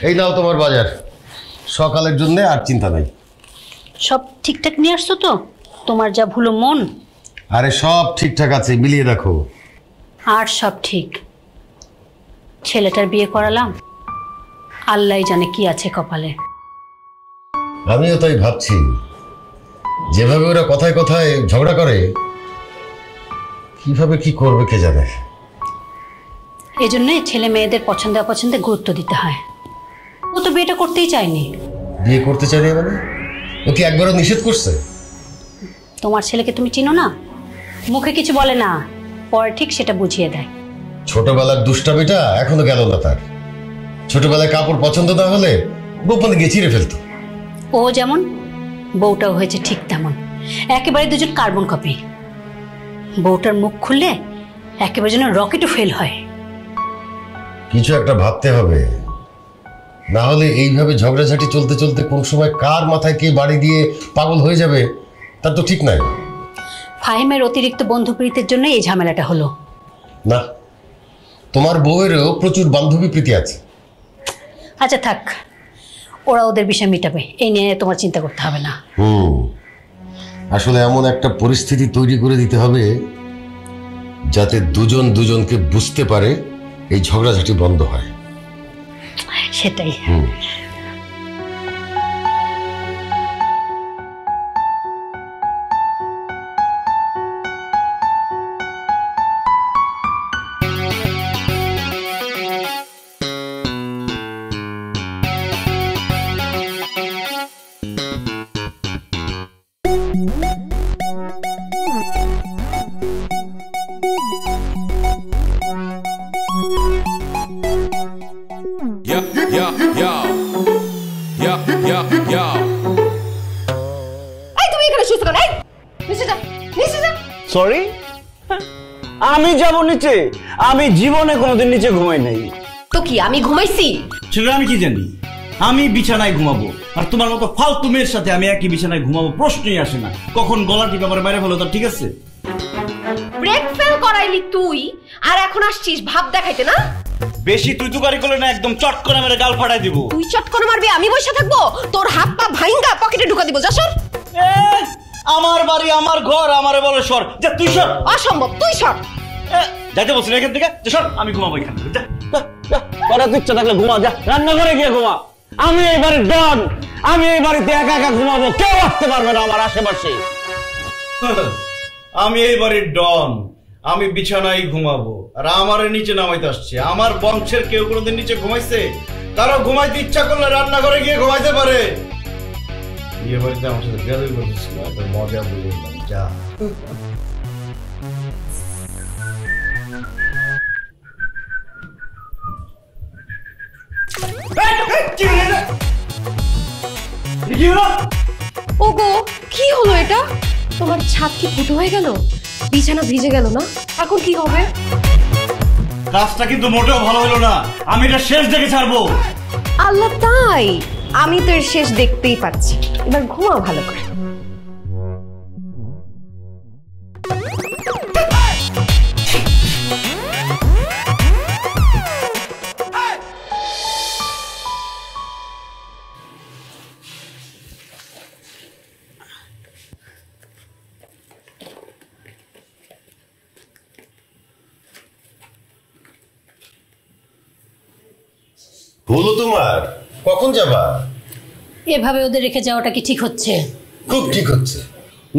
[SPEAKER 3] এই নাও তোমার বাজার, সকালের জন্য আর চিন্তা নাই।
[SPEAKER 12] সব ঠিকঠাক নিয়ে আসছো তো? তোমার যা ভুলো মন।
[SPEAKER 3] আরে সব ঠিকঠাক আছে, মিলিয়ে দেখো।
[SPEAKER 12] আর সব ঠিক। ছেলেটার বিয়ে করালাম, আল্লাহই জানে কি আছে কপালে।
[SPEAKER 3] আমিও তাই ভাবছি, যেভাবে ওরা কথায় কথায় ঝগড়া করে, কিভাবে কি করবে কে জানে।
[SPEAKER 12] এই জন্যে ছেলে মেয়েদের পছন্দে অপছন্দে গুরুত্ব দিতে হয়। ও তো বিয়েটা করতেই চায়নি।
[SPEAKER 3] বিয়ে করতে চাইনি মানে? ও কি একবারও নিষেধ করছে?
[SPEAKER 12] তোমার ছেলেকে তুমি চিনো না, মুখে কিছু বলে না, পরে ঠিক সেটা বুঝিয়ে দেয়।
[SPEAKER 3] ছোটবেলার দুষ্টামিটা এখনো গেল না তার। ছোটবেলায় কাপড় পছন্দ না হলে গোপনে গিয়ে চিড়ে ফেলতো।
[SPEAKER 12] ও যেমন, বউটাও হয়েছে ঠিক তেমন, একেবারে দুজন কার্বন কপি। বউটার মুখ খুললে একেবারে যেন রকেটও ফেল হয়।
[SPEAKER 3] কিছু একটা ভাবতে হবে, না হলে এইভাবে ঝগড়াঝাটি চলতে চলতে কোন সময় কার মাথায় কে বাড়ি দিয়ে পাগল হয়ে যাবে তার তো ঠিক নাই।
[SPEAKER 12] ফাহিমের অতিরিক্ত বন্ধুপ্রীতির জন্য এই ঝামেলাটা হলো।
[SPEAKER 3] না, তোমার বউয়েরও প্রচুর বান্ধবী প্রীতি আছে।
[SPEAKER 12] আচ্ছা থাক, ওরা ওদের বিষয় মিটাবে, এই নিয়ে তোমার চিন্তা করতে হবে না।
[SPEAKER 3] আসলে এমন একটা পরিস্থিতি তৈরি করে দিতে হবে যাতে দুজন দুজনকে বুঝতে পারে, এই ঝগড়াঝাটি বন্ধ হয়।
[SPEAKER 12] সেটাই।
[SPEAKER 2] সরি, আমি যাব নিচে? আমি জীবনে কোনোদিন নিচে ঘুমাই নাই।
[SPEAKER 11] তো কি আমি ঘুমাইছি?
[SPEAKER 13] সেটা আমি কি জানি? আমি বিছানায় ঘুমাবো, আর তোমার মতো ফালতু মেয়ের সাথে আমি একই বিছানায় ঘুমাবো প্রশ্নই আসে না। কখন গলা টিপে আমার বাইরে ফেলো, তার ঠিক আছে?
[SPEAKER 11] ব্রেক ফেল করাইলি তুই, আর এখন আসছিস ভাব দেখাইতে না?
[SPEAKER 13] বেশি তুই তুকারি করলে না একদম চট করে মেরে গাল ফাটাই দিব।
[SPEAKER 11] তুই চট করে মারবি, আমি বসে থাকবো? তোর হাত পা ভাইঙ্গা পকেটে ঢুকা দিব। যা সর।
[SPEAKER 13] আমার বাড়ি আমার ঘর, আমারে বলে সর। যা তুই সর।
[SPEAKER 11] অসম্ভব, তুই সর।
[SPEAKER 13] যাইতে বলছি না এখান থেকে, সর। আমি ঘুমাবো এখান থেকে।
[SPEAKER 2] তোরা তো ইচ্ছা থাকলে ঘুমা, যা রান্না করে গিয়ে ঘুমা। আমি এই বাড়ির ডন, আমি এই বাড়িতে একা একা ঘুমাবো, কেউ আসতে পারবে না আমার আশেপাশে।
[SPEAKER 13] আমি এই বাড়ির ডন, আমি বিছানায় ঘুমাবো, আর আমারে নিচে নামাইতে আসছে। আমার বংশের কেউ কোনোদিন নিচে ঘুমাইছে? তারা ঘুমাইতে ইচ্ছা করলে রান্নাঘরে গিয়ে ঘুমাইতে পারে। বিয়ে বাড়িতে আমার সাথে বেরোই করছিস না, মজা বললাম। যা।
[SPEAKER 11] ওগো, কি হলো এটা? তোমার ছাদ কি ফুটো হয়ে গেল? বিছানা ভিজে গেল না? এখন কি হবে?
[SPEAKER 13] কাজটা কিন্তু মোটেও ভালো হলো না। আমি এটা শেষ দেখে ছাড়বো।
[SPEAKER 11] আল্লাহ, তাই? আমি তো এর শেষ দেখতেই পাচ্ছি। এবার ঘুমাও ভালো করে।
[SPEAKER 3] বলো তোমার, কখন যাবা?
[SPEAKER 12] এভাবে ওদের রেখে যাওয়াটা কি ঠিক হচ্ছে?
[SPEAKER 3] খুব ঠিক হচ্ছে।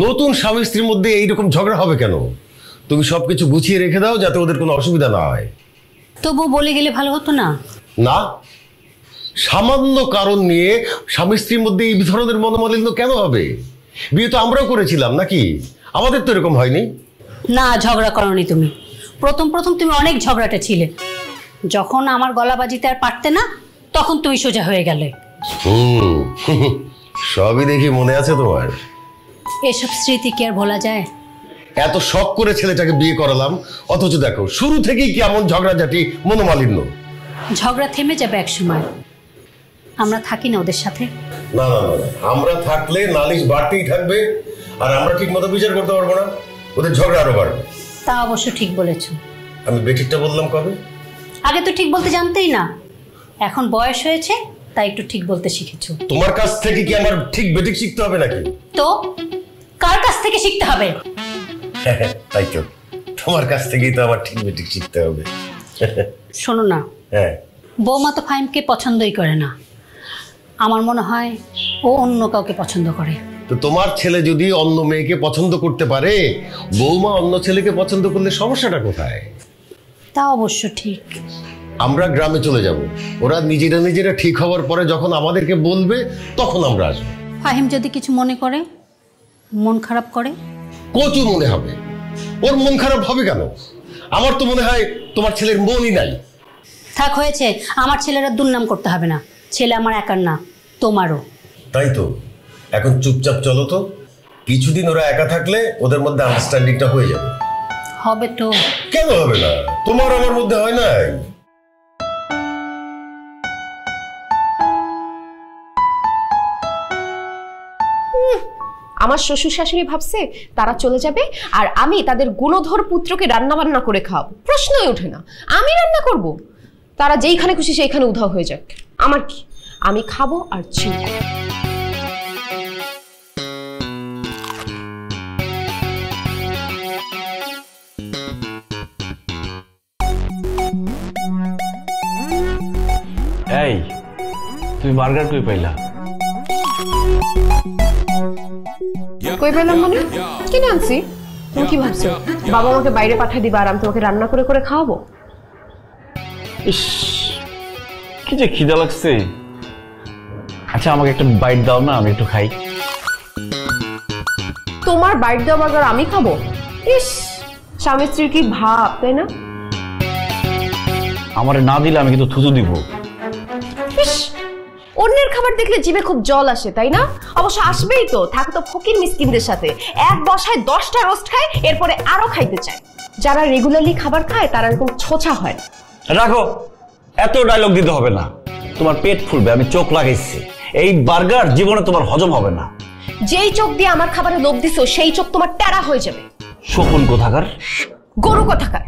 [SPEAKER 3] নতুন স্বামী স্ত্রীর মধ্যে এইরকম ঝগড়া হবে কেন? তুমি সবকিছু গুছিয়ে রেখে দাও যাতে ওদের কোনো অসুবিধা না হয়।
[SPEAKER 12] তবু বলে গেলে ভালো হতো না?
[SPEAKER 3] না, সামান্য কারণ নিয়ে স্বামী স্ত্রীর মধ্যে এই ধরনের মনোমালিন্য কেন হবে? বিয়ে তো আমরাও করেছিলাম নাকি? আমাদের তো এরকম হয়নি।
[SPEAKER 12] না, ঝগড়া করনি তুমি। প্রথম প্রথম তুমি অনেক ঝগড়াটে ছিলে। যখন আমার গলা বাজিতে আর পারতে না, তখন তুমি সোজা হয়ে গেলে।
[SPEAKER 3] সবই দেখি মনে আছে তোমার।
[SPEAKER 12] এসব স্মৃতি কি আর ভোলা যায়?
[SPEAKER 3] এত শখ করে ছেলেটাকে বিয়ে করালাম, অথচ দেখো শুরু থেকেই কেমন ঝগড়াঝাটি, মনোমালিন্য।
[SPEAKER 12] ঝগড়া থেমে যাবে এক সময়। আমরা থাকি না ওদের সাথে?
[SPEAKER 3] না না না, আমরা থাকলে নালিশ বাড়তেই থাকবে, আর আমরা ঠিক মতো বিচার করতে পারবো না, ওদের ঝগড়া আরো বাড়বে।
[SPEAKER 12] তা অবশ্য ঠিক বলেছ।
[SPEAKER 3] আমি বেঠিকটা বললাম কবে?
[SPEAKER 12] আগে তো ঠিক বলতে জানতেই না, এখন বয়স হয়েছে তাই একটু ঠিক বলতে শিখেছো।
[SPEAKER 3] তোমার কাছ থেকে কি আমার ঠিক বেঠিক শিখতে হবে নাকি?
[SPEAKER 12] তো কার কাছ থেকে শিখতে হবে?
[SPEAKER 3] তাই তো, তোমার কাছ থেকেই তো আমার ঠিক বেঠিক শিখতে হবে।
[SPEAKER 12] শোনো না, বৌমা তো ফাহিমকে পছন্দই করে না। আমার মনে হয় ও অন্য কাউকে পছন্দ করে।
[SPEAKER 3] তো তোমার ছেলে যদি অন্য মেয়েকে পছন্দ করতে পারে, বৌমা অন্য ছেলেকে পছন্দ করলে সমস্যাটা কোথায়?
[SPEAKER 12] তা অবশ্য ঠিক।
[SPEAKER 3] আমরা গ্রামে চলে যাব, ওরা নিজেরা ঠিক হওয়ার পরে যখন আমাদেরকে বলবে তখন আমরা আসবো।
[SPEAKER 12] ফাহিম যদি কিছু মনে করে, মন খারাপ করে?
[SPEAKER 3] কচু মনে হবে, ওর মন খারাপ হবে কেন? আমার তো মনে হয় তোমার ছেলের মনই নাই।
[SPEAKER 12] থাক, হয়েছে। আমার ছেলেরা দুর্নাম করতে হবে না। ছেলে আমার একার না, তোমারও।
[SPEAKER 3] তাই তো, এখন চুপচাপ চলো তো। কিছুদিন ওরা একা থাকলে ওদের মধ্যে আন্ডারস্ট্যান্ডিংটা হয়ে যাবে।
[SPEAKER 12] হবে তো।
[SPEAKER 3] কেন হবে না? তোমার আমার মধ্যে হয় নাই?
[SPEAKER 1] আমার শ্বশুর শাশুড়ি ভাবছে তারা চলে যাবে আর আমি তাদের গুণধর পুত্রকে রান্না বান্না করে খাওয়াবো। প্রশ্নই ওঠে না। আমি রান্না করব, তারা যেইখানে খুশি সেইখানে উধাও হয়ে যাক। আমার কি, আমি খাবো আর চিল।
[SPEAKER 2] এই তুমি বার্গার কই পাইলা?
[SPEAKER 1] কই পেলাম মানে? কিনে আনছি। তুমি কি ভাবছো বাবা আমাকে বাইরে পাঠিয়ে দিবা আর আমি তোমাকে রান্না করে করে খাওয়াবো?
[SPEAKER 2] ইস, কি যে খিদা লাগছে। আচ্ছা আমাকে একটা বাইট দাও না, আমি একটু খাই।
[SPEAKER 1] তোমার বাইট দেওয়া বার্গার আমি খাবো? ইস, স্বামী স্ত্রীর কি ভাব, তাই না?
[SPEAKER 2] আমারে না দিলে আমি কিন্তু থুতু দিব।
[SPEAKER 1] ইস, অন্যের খাবার দেখলে জিভে খুব জল আসে, তাই না? অবশ্য আসবেই তো। থাকো তো ফকির মিসকিনদের সাথে, এক বসায় 10টা রোস্ট খায়, এরপরে আরো খাইতে চায়। যারা রেগুলারলি খাবার খায় তারা এরকম ছোছা হয়।
[SPEAKER 2] রাখো, এত ডায়লগ দিতে হবে না। তোমার পেট ফুলবে, আমি চোখ লাগাইছি। এই বার্গার জীবনে তোমার হজম হবে না।
[SPEAKER 1] যেই চোখ দিয়ে আমার খাবারে লোভ দিছো সেই চোখ তোমার টেরা হয়ে যাবে।
[SPEAKER 2] শকুন কোথাকার,
[SPEAKER 1] গরু কোথাকার।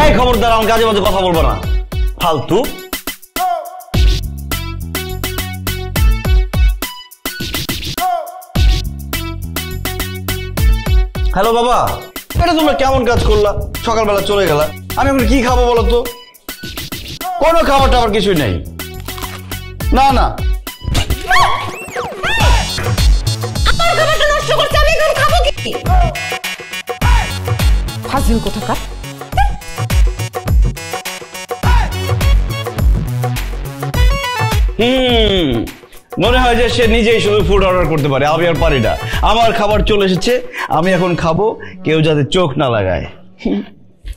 [SPEAKER 2] এই খবরদার, আমাকে আজে বাজে কথা বলবো না, ফালতু। হ্যালো বাবা, এটা তোমরা কেমন কাজ করলা? সকালবেলা চলে গেলা, আমি এখন কি খাবো বলো তো? কোনো খাবার টাবার কিছুই নেই। না না,
[SPEAKER 1] আমার খাবারটা নষ্ট করছে, আমি এখন খাবো কি? ফাজিল কোথাকার।
[SPEAKER 2] মনে হয় যে সে নিজেই শুধু ফুড অর্ডার করতে পারে, আমি আর পারি না। আমার খাবার চলে এসেছে, আমি এখন খাবো, কেউ যাতে চোখ না লাগায়।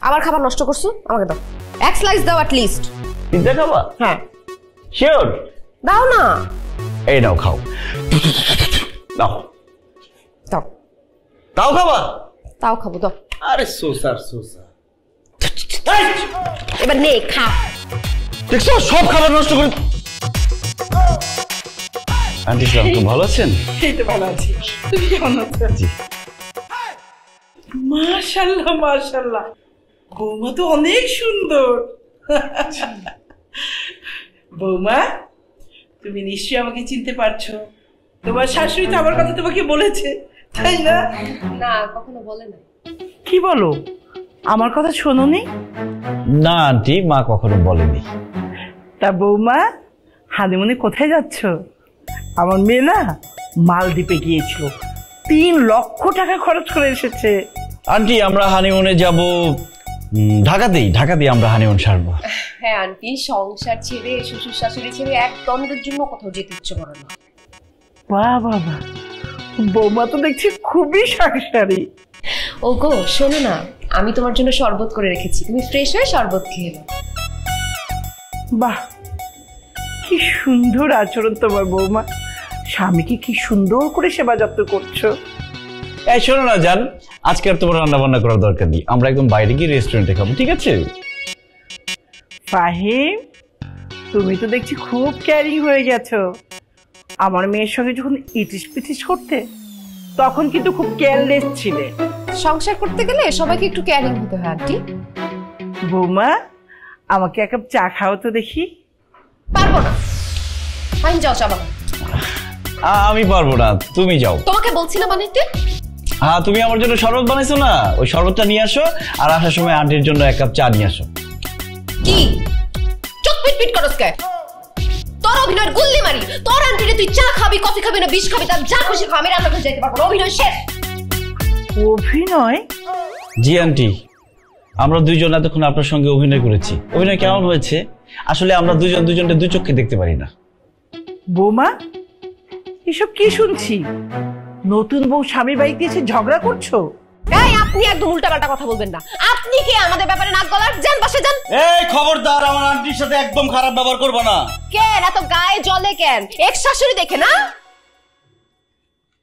[SPEAKER 1] আমার খাবার নষ্ট করছো, আমাকে দাও। এক স্লাইস দাও অ্যাট লিস্ট।
[SPEAKER 2] পিজ্জা খাবা?
[SPEAKER 1] হ্যাঁ।
[SPEAKER 2] শিওর?
[SPEAKER 1] দাও না।
[SPEAKER 2] এই নাও, খাও। দাও
[SPEAKER 1] দাও।
[SPEAKER 2] তাও খাবা?
[SPEAKER 1] তাও খাবো, দাও।
[SPEAKER 2] আরে সোসার সোসা।
[SPEAKER 1] এবার নে, খা।
[SPEAKER 2] দেখছো, সব খাবার নষ্ট করে। আন্টি সাহেব, তো ভালো আছেন?
[SPEAKER 14] এই তো ভালো আছি। তুমি কেমন আছো?
[SPEAKER 2] জি।
[SPEAKER 14] মাশাআল্লাহ মাশাআল্লাহ, বৌমা তো অনেক সুন্দর। বৌমা, তুমি নিশ্চয়ই আমাকে চিনতে পারছো। তোমার শাশুড়ি তো আমার কথা তোমাকে বলেছে, তাই না?
[SPEAKER 1] না, কখনো বলে না।
[SPEAKER 14] কি বলো, আমার কথা শোনোনি?
[SPEAKER 2] না আন্টি, মা কখনো বলেনি।
[SPEAKER 14] তা বৌমা, হানিমুনে কোথায় যাচ্ছ? আমার মেয়ে না মালদ্বীপে গিয়েছিল, 3 লক্ষ টাকা খরচ করে এসেছে।
[SPEAKER 2] আন্টি, আমরা হানিমুনে যাব ঢাকাতেই আমরা হানিমুন সারবো।
[SPEAKER 1] হ্যাঁ আন্টি, সংসার ছেড়ে, শ্বশুর শাশুড়ি ছেড়ে এক দ্বন্দ্বের জন্য কোথাও যেতে ইচ্ছে করে না।
[SPEAKER 14] বাহ বাবা, বৌমা তো দেখছি খুবই সংসারী।
[SPEAKER 1] ওগো শোনো না, আমি তোমার জন্য শরবত করে রেখেছি, তুমি ফ্রেশ হয়ে শরবত খেয়ে নাও।
[SPEAKER 14] বাহ, কি সুন্দর আচরণ তোমার বৌমা। স্বামীকে কি সুন্দর করে সেবা যত্ন করছো।
[SPEAKER 2] এই শোনো না জান, আজকে আর তোমার রান্না বান্না করার দরকার নেই, আমরা একদম বাইরে গিয়ে রেস্টুরেন্টে খাবো, ঠিক আছে?
[SPEAKER 14] ফাহিম, তুমি তো দেখছি খুব ক্যারিং হয়ে গেছো। আমার মেয়ের সঙ্গে যখন ইটিস পিটিস করতে তখন কিন্তু খুব কেয়ারলেস ছিলে।
[SPEAKER 1] সংসার করতে গেলে সবাইকে একটু কেয়ারিং হতে হয় আন্টি।
[SPEAKER 14] বৌমা, আমাকে এক কাপ চা খাও তো দেখি।
[SPEAKER 1] পারবো না। ফাইন, যাও চা বানাও।
[SPEAKER 2] আমি পারবো না, তুমি যাও।
[SPEAKER 1] তোমাকে বলছি না মানে?
[SPEAKER 13] হ্যাঁ, তুমি আমার জন্য শরবত বানাইছো না, ওই শরবতটা নিয়ে আসো, আর আসার সময় আন্টির জন্য 1 কাপ চা নিয়ে আসো।
[SPEAKER 11] কি চোখ পিট করস কে? তোর অভিনয়ের গুল্লি মারি। তোর আন্টিরে তুই চা খাবি, কফি খাবি না বিষ খাবি, তার যা খুশি খা, আমি রান্না করে যেতে পারবো না। অভিনয় শেষ।
[SPEAKER 14] অভিনয়?
[SPEAKER 13] জি আন্টি, আমরা দুইজন এতক্ষণ আপনার সঙ্গে অভিনয় করেছি। অভিনয় কেমন হয়েছে? আসলে আমরা দুজনকে দুই চোখে দেখতে পারি না।
[SPEAKER 14] বৌমা, এসব কি শুনছি? নতুন বউ স্বামীর বাড়িতে এসে ঝগড়া করছো?
[SPEAKER 11] এই আপনি একদম উল্টাপাল্টা কথা বলবেন না। আপনি কি আমাদের ব্যাপারে নাক গলার? যান বাসে যান।
[SPEAKER 13] এই খবরদার, আমার আন্টির সাথে একদম খারাপ ব্যবহার করবে না।
[SPEAKER 11] কেন এত গায়ে জ্বলে কেন? এক্স শাশুড়ি দেখে না?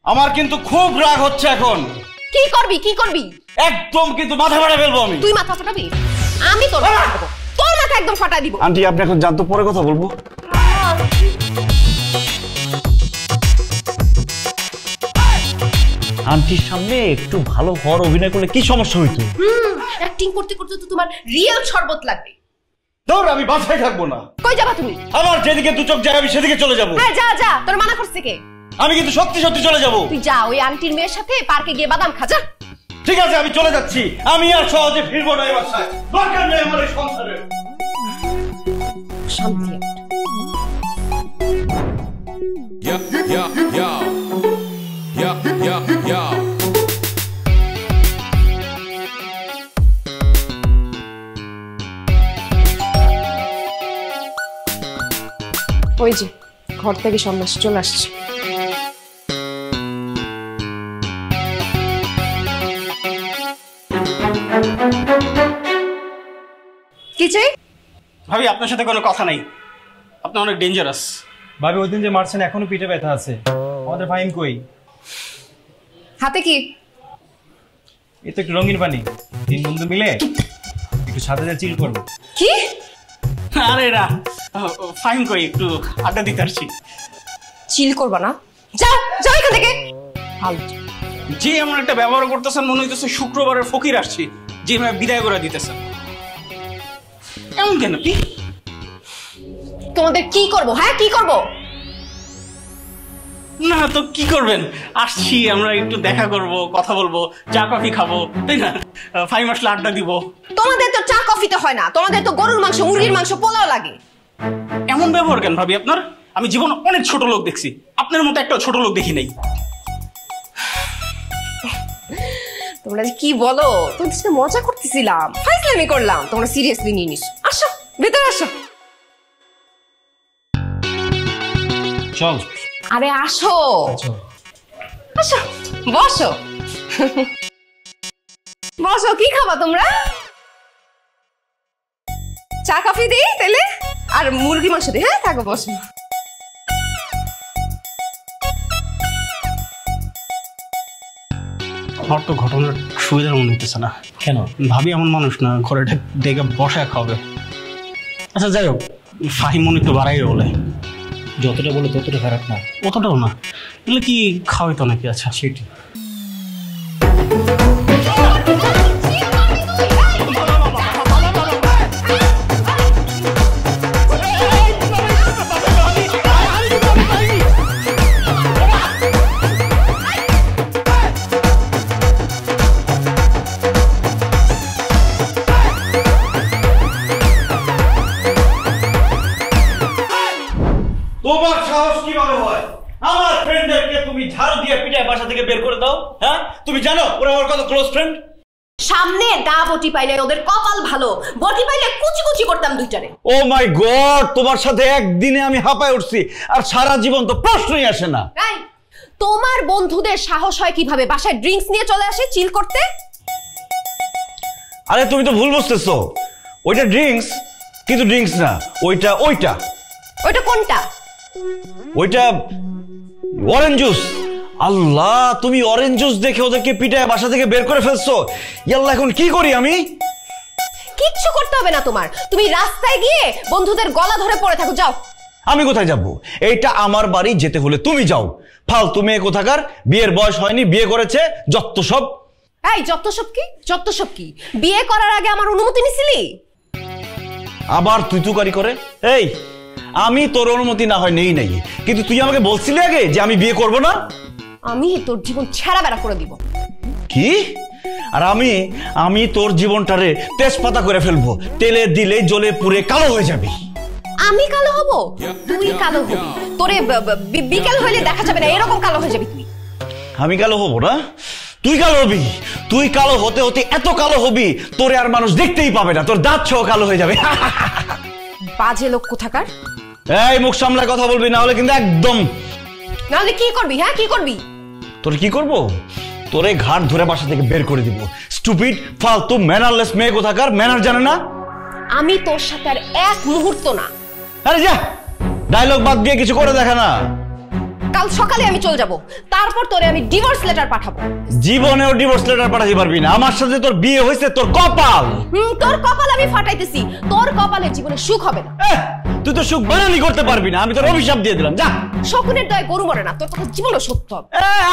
[SPEAKER 13] আমার কিন্তু খুব রাগ হচ্ছে এখন।
[SPEAKER 11] কি করবি?
[SPEAKER 13] একদম কিন্তু মাথা ফাটা ফেলবো আমি।
[SPEAKER 11] তুই মাথা ফাটাবি? আমি তোর মাথা ফাটাবো। তোর মাথা একদম ফাটা দিব।
[SPEAKER 2] আন্টি আপনি এখন জানতো, পরে কথা বলবো।
[SPEAKER 13] আন্টির সামনে একটু ভালো হওয়ার অভিনয় করলে কি সমস্যা হইতো?
[SPEAKER 11] অ্যাক্টিং করতে করতে তো তোমার রিয়েল শরবত লাগবে।
[SPEAKER 13] দৌড়, আমি বাসায় থাকবো না।
[SPEAKER 11] কই যাবা তুমি?
[SPEAKER 13] আমার যেদিকে দু চোখ যায় আমি সেদিকে চলে যাবো।
[SPEAKER 11] হ্যাঁ যা, তোর মানা করছে কে?
[SPEAKER 13] আমি কিন্তু সত্যি চলে যাবো।
[SPEAKER 11] তুই যা, ওই আন্টির মেয়ের সাথে পার্কে গিয়ে বাদাম খা যা।
[SPEAKER 13] ঠিক আছে, আমি চলে যাচ্ছি। আমি আর সহজে ফিরবো না এই বাসায়। দরকার নেই আমার এই সংসারে।
[SPEAKER 11] শান্তি। ওই যে ঘর থেকে সন্ন্যাসী চলে আসছে। কি চাই?
[SPEAKER 15] ভাবি আপনার সাথে কোনো কথা নাই, আপনি অনেক ডেঞ্জারাস।
[SPEAKER 16] ভাবি ওই দিন যে মারছেন এখনো পিঠে ব্যথা আছে। আমাদের ফাহিম কই?
[SPEAKER 11] হাতে কি?
[SPEAKER 16] এই তো একটু রঙিন পানি, 3 বন্ধু মিলে একটু সাথে চিল করবো।
[SPEAKER 11] কি?
[SPEAKER 15] আরে না, ফাহিম কই, একটু আড্ডা দিতে আসছি।
[SPEAKER 11] চিল করবা না? যাও এখান থেকে।
[SPEAKER 15] যে এমন একটা ব্যবহার করতেছেন মনে হইতেছে শুক্রবারের ফকির আসছি, যেভাবে বিদায় করে দিতেছেন। এমন কেন?
[SPEAKER 11] তোমাদের কি করবো? হ্যাঁ কি করবো?
[SPEAKER 15] না তো কি করবেন, আসছি আমরা একটু দেখা করব, কথা বলবো, চা কফি খাবো, তাই না? ফাহিম আসলে আড্ডা দিব।
[SPEAKER 11] তোমাদের তো চা কফিতে হয় না, তোমাদের তো গরুর মাংস, মুরগির মাংস, পোলাও লাগে।
[SPEAKER 15] এমন ব্যবহার কেন ভাবি আপনার? আমি জীবন অনেক ছোট লোক দেখছি, আপনার মতো একটা ছোট লোক দেখি নাই।
[SPEAKER 11] তোমরা যে কি বলো, তোমাদের সাথে মজা করতেছিলাম, ফাইজলামি করলাম, তোমরা সিরিয়াসলি নিয়ে নিস। আসো ভেতরে আসো।
[SPEAKER 16] চল।
[SPEAKER 11] আরে আসো আসো, বসো বসো। কি খাবা তোমরা? চা কফি দিই তাহলে, আর মুরগি মাংস দিই। হ্যাঁ থাকো, বসো।
[SPEAKER 15] আমার তো ঘটনার সুবিধার মনে হইতেছে না।
[SPEAKER 16] কেন?
[SPEAKER 15] ভাবি এমন মানুষ না ঘরে ডেকে বসায় খাওয়াবে। আচ্ছা যাই হোক, ফাহিম মনে একটু বাড়াই বলে।
[SPEAKER 16] যতটা বলে ততটা খারাপ না।
[SPEAKER 15] অতটাও না, এগুলো কি খাওয়াইতো নাকি? আচ্ছা সেটি
[SPEAKER 13] তোমার সাহস কিভাবে হয় আমার ফ্রেন্ডদেরকে তুমি ঝাড় দিয়ে পিটায় বাসা থেকে বের করে দাও? হ্যাঁ, তুমি জানো ওরা আমার কত ক্লোজ ফ্রেন্ড?
[SPEAKER 11] সামনে গা বটি পাইলে ওদের কপাল ভালো, বটি পাইলে কুচি কুচি করতাম দুইটারে।
[SPEAKER 13] ও মাই গড, তোমার সাথে একদিনে আমি হাঁপায় উঠছি, আর সারা জীবন তো প্রশ্নই আসে না।
[SPEAKER 11] তোমার বন্ধুদের সাহস হয় কিভাবে বাসায় ড্রিঙ্কস নিয়ে চলে আসে চিল করতে?
[SPEAKER 13] আরে তুমি তো ভুল বুঝতেছো, ওইটা ড্রিঙ্কস, কিন্তু ড্রিঙ্কস না, ওইটা ওইটা
[SPEAKER 11] ওইটা কোনটা?
[SPEAKER 13] ওইটা অরেঞ্জ জুস। আল্লাহ, তুমি অরেঞ্জ জুস দেখে ওদেরকে পিটায় বাসা থেকে বের করে ফেলছো। ইয়াল্লা, এখন কি করি আমি?
[SPEAKER 11] কিচ্ছু করতে হবে না তোমার, তুমি রাস্তায় গিয়ে বন্ধুদের গলা ধরে পড়ে থাকো। যাও।
[SPEAKER 13] আমি কোথায় যাব? এইটা আমার বাড়ি, যেতে হলে তুমি যাও। ফালতু মেয়ে কোথাকার, বিয়ের বয়স হয়নি, বিয়ে করেছে, যত সব।
[SPEAKER 11] এই যত সব কি? যত সব কি? বিয়ে করার আগে আমার অনুমতি নিছিলি?
[SPEAKER 13] আবার তুই তুকারি করে। এই, আমি তোর অনুমতি না হয় নেই নাই, কিন্তু তুই আমাকে বলছিলি আগে যে আমি বিয়ে করব না।
[SPEAKER 11] আমি তোর জীবন ছেঁড়া বেড়া করে দিব।
[SPEAKER 13] কি? আর আমি আমি তোর জীবনটারে তেজপাতা করে ফেলবো, তেলে দিলে জ্বলে পুড়ে কালো হয়ে যাবি।
[SPEAKER 11] আমি কালো হব? তুই কালো হবি, তোরে বিকেল হইলে দেখা যাবে না, এরকম কালো হয়ে যাবি তুই।
[SPEAKER 13] আমি কালো হব না? তুই কালো হবি। তুই কালো হতে হতে এত কালো হবি তোরে আর মানুষ দেখতেই পাবে না, তোর দাঁত সহ কালো হয়ে যাবে।
[SPEAKER 11] বাজে লোক কোথাকার।
[SPEAKER 13] এই মুখ সামলায় কথা বলবি, না হলে কিন্তু একদম।
[SPEAKER 11] না হলে কি করবি? হ্যাঁ কি করবি?
[SPEAKER 13] তোর কি করব? তোরে ঘাট ধরে বাসা থেকে বের করে দিব। স্টুপিড, ফালতু, ম্যানারলেস মেয়ে কোথাকার, ম্যানার জানে না।
[SPEAKER 11] আমি তোর সাথে আর এক মুহূর্ত না।
[SPEAKER 13] আরে যা, ডায়লগ বাদ দিয়ে কিছু করে দেখা না।
[SPEAKER 11] কাল সকালে আমি চলে যাব, তারপর তোরে আমি ডিভোর্স লেটার পাঠাবো।
[SPEAKER 13] জীবনেও ডিভোর্স লেটার পাঠাতে পারবি না। আমার সাথে তোর বিয়ে হয়েছে, তোর কপাল।
[SPEAKER 11] তোর কপাল আমি ফাটাইতেছি, তোর কপালে জীবনে সুখ হবে না।
[SPEAKER 13] তুই তো সুখ বানানি করতে পারবি না, আমি তোর অভিশাপ দিয়ে দিলাম। যা।
[SPEAKER 11] শকুনের দয় গরু মরে না, তোর কথা জীবনও সত্য হবে।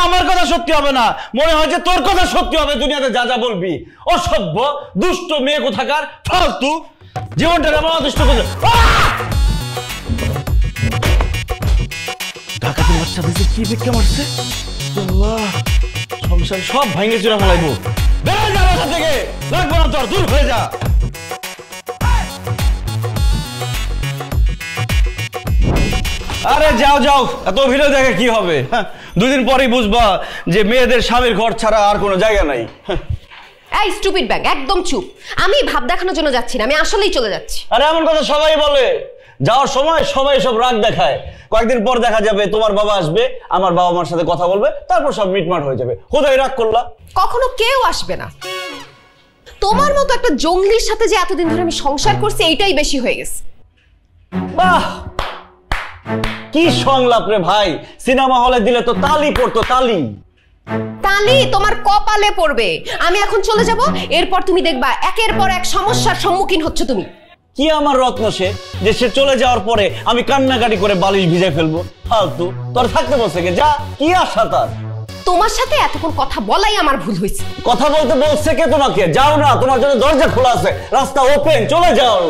[SPEAKER 13] আমার কথা সত্যি হবে না, মনে হয় যে তোর কথা সত্যি হবে। দুনিয়াতে যা যা বলবি, অসভ্য, দুষ্ট মেয়ে কোথাকার, ফালতু, জীবনটা এমন অদৃষ্ট করে। ডাকাতের বাচ্চা দিছে, কি ভিক্ষা মারছে। আল্লাহ, সংসার সব ভাঙে চুরা ফেলাইবো। বের যা বাসা থেকে, লাগবো না তোর, দূর হয়ে যা। আরে যাও যাও, এত অভিনয় দেখে কি হবে? দুদিন পরেই বুঝবা যে মেয়েদের স্বামীর ঘর ছাড়া আর কোনো জায়গা নাই।
[SPEAKER 11] এই স্টুপিড ব্যাগ, একদম চুপ। আমি ভাব দেখানোর জন্য যাচ্ছি না, আমি আসলেই চলে যাচ্ছি।
[SPEAKER 13] আরে এমন কথা সবাই বলে, যাওয়ার সময় সবাই সব রাগ দেখায়। কয়েকদিন পর দেখা যাবে তোমার বাবা আসবে, আমার বাবা মার সাথে কথা বলবে, তারপর সব মিটমাট হয়ে যাবে। কোথায় রাগ করলা?
[SPEAKER 11] কখনো কেউ আসবে না। তোমার মতো একটা জঙ্গলির সাথে যে এতদিন ধরে আমি সংসার করছি, এইটাই বেশি হয়ে গেছে।
[SPEAKER 13] বাহ, কি সংলাপ রে ভাই! সিনেমা হলে দিলে তো তালি পড়তো, তালি।
[SPEAKER 11] তালি তোমার কপালে পড়বে। আমি এখন চলে যাব, এরপর তুমি দেখবা একের পর এক সমস্যার সম্মুখীন হচ্ছ তুমি।
[SPEAKER 13] কি আমার রত্ন সে, যে সে চলে যাওয়ার পরে আমি কান্নাকাটি করে বালিশ ভিজাই ফেলবো? ফালতু, তোর থাকতে বসে গে, যা। কি আশা তার?
[SPEAKER 11] তোমার সাথে এতক্ষণ কথা বলাই আমার ভুল হয়েছে।
[SPEAKER 13] কথা বলতে বলছে কে তোমাকে? যাও না, তোমার জন্য দরজা খোলা আছে, রাস্তা ওপেন, চলে যাও।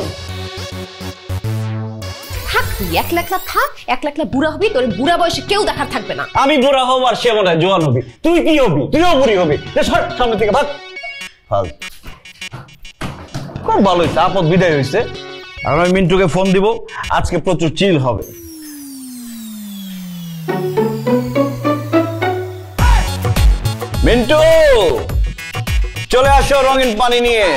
[SPEAKER 11] থাক তুই, একলা একলা থাক, একলা একলা বুড়া হবি, তোর বুড়া বয়সে কেউ দেখার থাকবে না।
[SPEAKER 13] আমি বুড়া হব আর সে মনে হয় জোয়ান হবি। তুই কি হবি? তুইও বুড়ি হবি। সামনে থেকে ভাগ। ফালতু। খুব ভালো হয়েছে, আপদ বিদায় হয়েছে। আর আমি মিন্টুকে ফোন দিব, আজকে প্রচুর চিল হবে। মিন্টু, চলে আসো রঙিন পানি নিয়ে।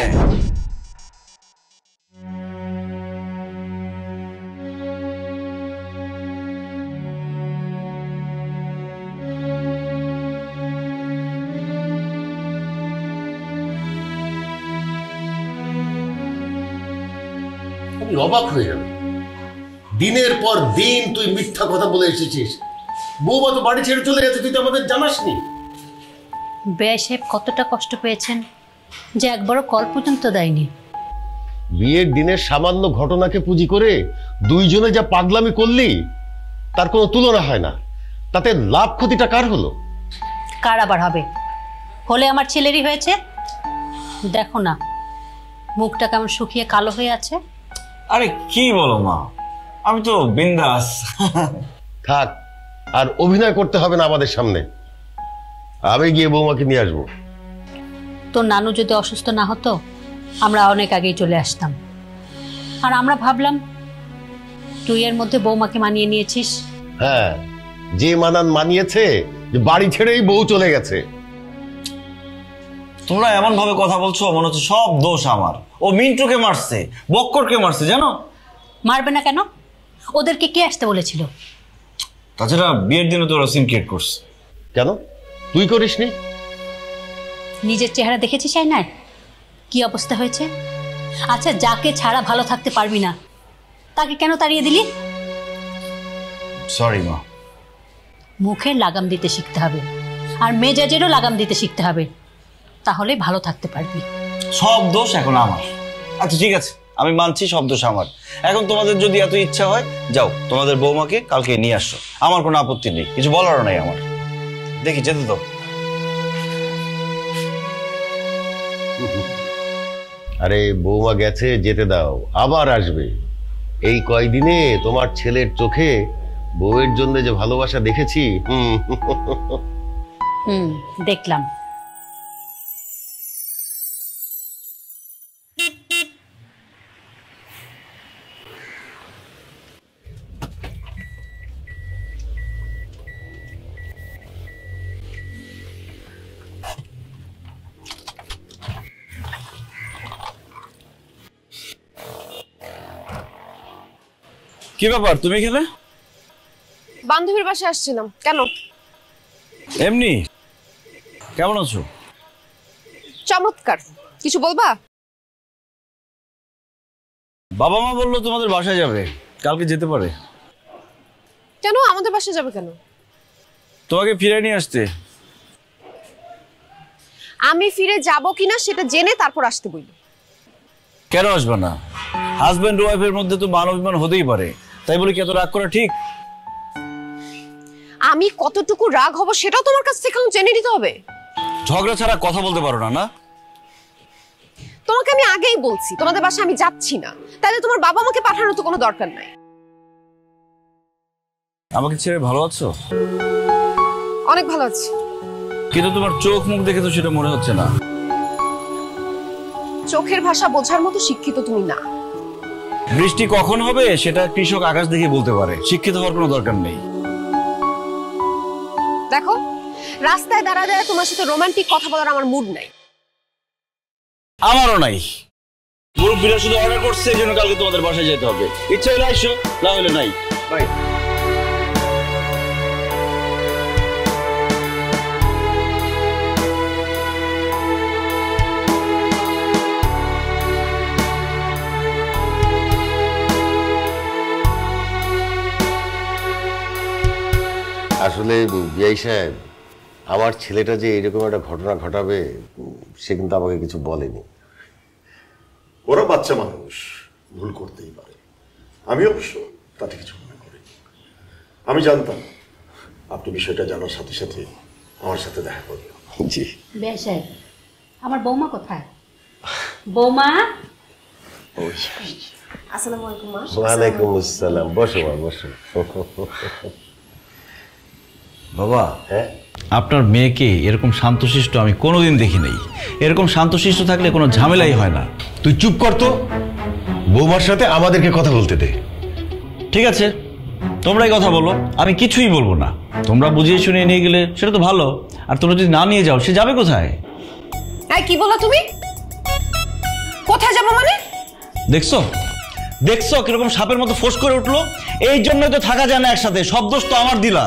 [SPEAKER 3] আমি অবাক হয়ে গেল। দিনের পর দিন তুই মিথ্যা কথা বলে এসেছিস। বৌমা তো বাড়ি ছেড়ে চলে গেছে, তুই তো আমাদের জানাসনি।
[SPEAKER 12] বেয়া সাহেব কতটা কষ্ট পেয়েছেন যে একবারও কল পর্যন্ত দেয়নি।
[SPEAKER 3] বিয়ের দিনের সামান্য ঘটনাকে পুঁজি করে দুইজনে যা পাগলামি করলি, তার কোনো তুলনা হয় না। তাতে লাভ ক্ষতিটা কার হলো?
[SPEAKER 12] কার আবার হবে? হলে আমার ছেলেরই হয়েছে। দেখো না, মুখটা কেমন শুকিয়ে কালো হয়ে আছে।
[SPEAKER 13] আরে কি বলো মা, আমি তো বিন্দাস।
[SPEAKER 3] থাক, আর অভিনয় করতে হবে না আমাদের সামনে। আমি গিয়ে বৌমাকে নিয়ে আসবো।
[SPEAKER 12] তোর নানু যদি অসুস্থ না হতো, আমরা অনেক আগেই চলে আসতাম। আর আমরা ভাবলাম তুই এর মধ্যে বৌমাকে মানিয়ে নিয়েছিস।
[SPEAKER 3] হ্যাঁ, যে মানিয়েছে, যে বাড়ি ছেড়েই বউ চলে গেছে।
[SPEAKER 13] তোমরা এমন ভাবে কথা বলছো মনে হচ্ছে সব দোষ আমার। ও মিন্টুকে মারছে, বক্করকে মারছে, জানো?
[SPEAKER 12] মারবে না কেন? ওদেরকে কে আসতে বলেছিল?
[SPEAKER 13] তাছাড়া বিয়ের দিনে তো ওরা সিন ক্রিয়েট করছে।
[SPEAKER 3] কেন তুই করিসনি?
[SPEAKER 12] নিজের চেহারা দেখেছিস না কি অবস্থা হয়েছে? আচ্ছা, যাকে ছাড়া ভালো থাকতে পারবি না, তাকে কেন তাড়িয়ে দিলি?
[SPEAKER 13] সরি মা।
[SPEAKER 12] মুখে লাগাম দিতে শিখতে হবে, আর মেজাজেরও লাগাম দিতে শিখতে হবে, তাহলে ভালো থাকতে পারবি।
[SPEAKER 13] সব দোষ এখন আমার। আচ্ছা ঠিক আছে, আমি মানছি সব দোষ আমার। এখন তোমাদের যদি এত ইচ্ছা হয়, যাও তোমাদের বৌমাকে কালকে নিয়ে আসো, আমার কোনো আপত্তি নেই, কিছু বলারও নাই আমার। দেখি যেতে দাও।
[SPEAKER 3] আরে বৌমা গেছে, যেতে দাও, আবার আসবে। এই কয়দিনে তোমার ছেলের চোখে বউয়ের জন্য যে ভালোবাসা দেখেছি।
[SPEAKER 12] দেখলাম।
[SPEAKER 17] কি ব্যাপার তুমি এখানে?
[SPEAKER 11] বান্ধবীর বাসায় আসছিলাম। কেন?
[SPEAKER 17] এমনি। কেমন আছো?
[SPEAKER 11] চমৎকার। কিছু বলবা?
[SPEAKER 17] বাবা মা বললো তোমাদের বাসায় যাবে, কালকে যেতে পারে।
[SPEAKER 11] কেন আমাদের বাসায় যাবে কেন?
[SPEAKER 17] তোমাকে ফিরে নিয়ে আসতে।
[SPEAKER 11] আমি ফিরে যাব কিনা সেটা জেনে তারপর আসতে বলল।
[SPEAKER 17] কেন আসবে না? হাজবেন্ড ওয়াইফের মধ্যে তো মান অভিমান হতেই পারে, তাই বলে কি এত রাগ করা ঠিক?
[SPEAKER 11] আমি কতটুকু রাগ হব সেটাও তোমার কাছ থেকে জেনে নিতে হবে।
[SPEAKER 17] ঝগড়া ছাড়া কথা বলতে পারো না? না,
[SPEAKER 11] তোমাকে আমি আগেই বলছি তোমাদের বাসায় আমি যাচ্ছি না, তাহলে তোমার বাবা আমাকে পাঠানোর তো কোনো দরকার নাই।
[SPEAKER 17] আমাকে ছেড়ে ভালো আছো?
[SPEAKER 11] অনেক ভালো আছি।
[SPEAKER 17] কিন্তু তোমার চোখ মুখ দেখে তো সেটা মনে হচ্ছে না।
[SPEAKER 11] চোখের ভাষা বোঝার মতো শিক্ষিত তুমি না।
[SPEAKER 17] বৃষ্টি কখন হবে সেটা কৃষক আকাশ দেখে বলতে পারে, শিক্ষিত হওয়ার কোনো দরকার নেই।
[SPEAKER 11] দেখো, রাস্তায় দাঁড়ায় দাঁড়ায় তোমার সাথে রোমান্টিক কথা বলার আমার মুড নাই।
[SPEAKER 17] আমারও নাই। মুরব্বীরা শুধু অর্ডার করছে এই জন্য কালকে তোমাদের বাসায় যেতে হবে। ইচ্ছা হলে আইসো, না হলে নাই। বাই।
[SPEAKER 3] আসলে বিআই সাহেব, আমার ছেলেটা যে এরকম একটা ঘটনা ঘটাবে সে কিন্তু আমাকে কিছু বলেনি।
[SPEAKER 10] ওরা বাচ্চা মানুষ, ভুল করতেই পারে। আমি অবশ্য তাতে কিছু মনে করি। আমি জানতাম আপনি বিষয়টা জানার সাথে সাথে আমার সাথে দেখা করবেন।
[SPEAKER 3] জি
[SPEAKER 12] বিআই সাহেব, আমার বৌমা কোথায়? বৌমা।
[SPEAKER 11] আসসালামু আলাইকুম মা।
[SPEAKER 3] ওয়ালাইকুম আসসালাম। বসো মা, বসো।
[SPEAKER 17] বাবা, আপনার মেয়েকে এরকম শান্তশিষ্ট আমি কোনোদিন দেখি নাই। এরকম শান্তশিষ্ট থাকলে কোনো ঝামেলাই হয় না।
[SPEAKER 10] তুই চুপ কর তো, বৌমার সাথে আমাদেরকে কথা বলতে দে।
[SPEAKER 17] ঠিক আছে, তোমরাই কথা বলো, আমি কিছুই বলবো না। তোমরা বুঝিয়ে শুনিয়ে নিয়ে গেলে সেটা তো ভালো, আর তোমরা যদি না নিয়ে যাও সে যাবে কোথায়?
[SPEAKER 11] এই কি বলো তুমি? কোথায় যাবো মানে?
[SPEAKER 17] দেখছো দেখছো কিরকম সাপের মতো ফোঁস করে উঠলো? এই জন্যই তো থাকা যায় না একসাথে। সব দোষ তো আমার দিলা।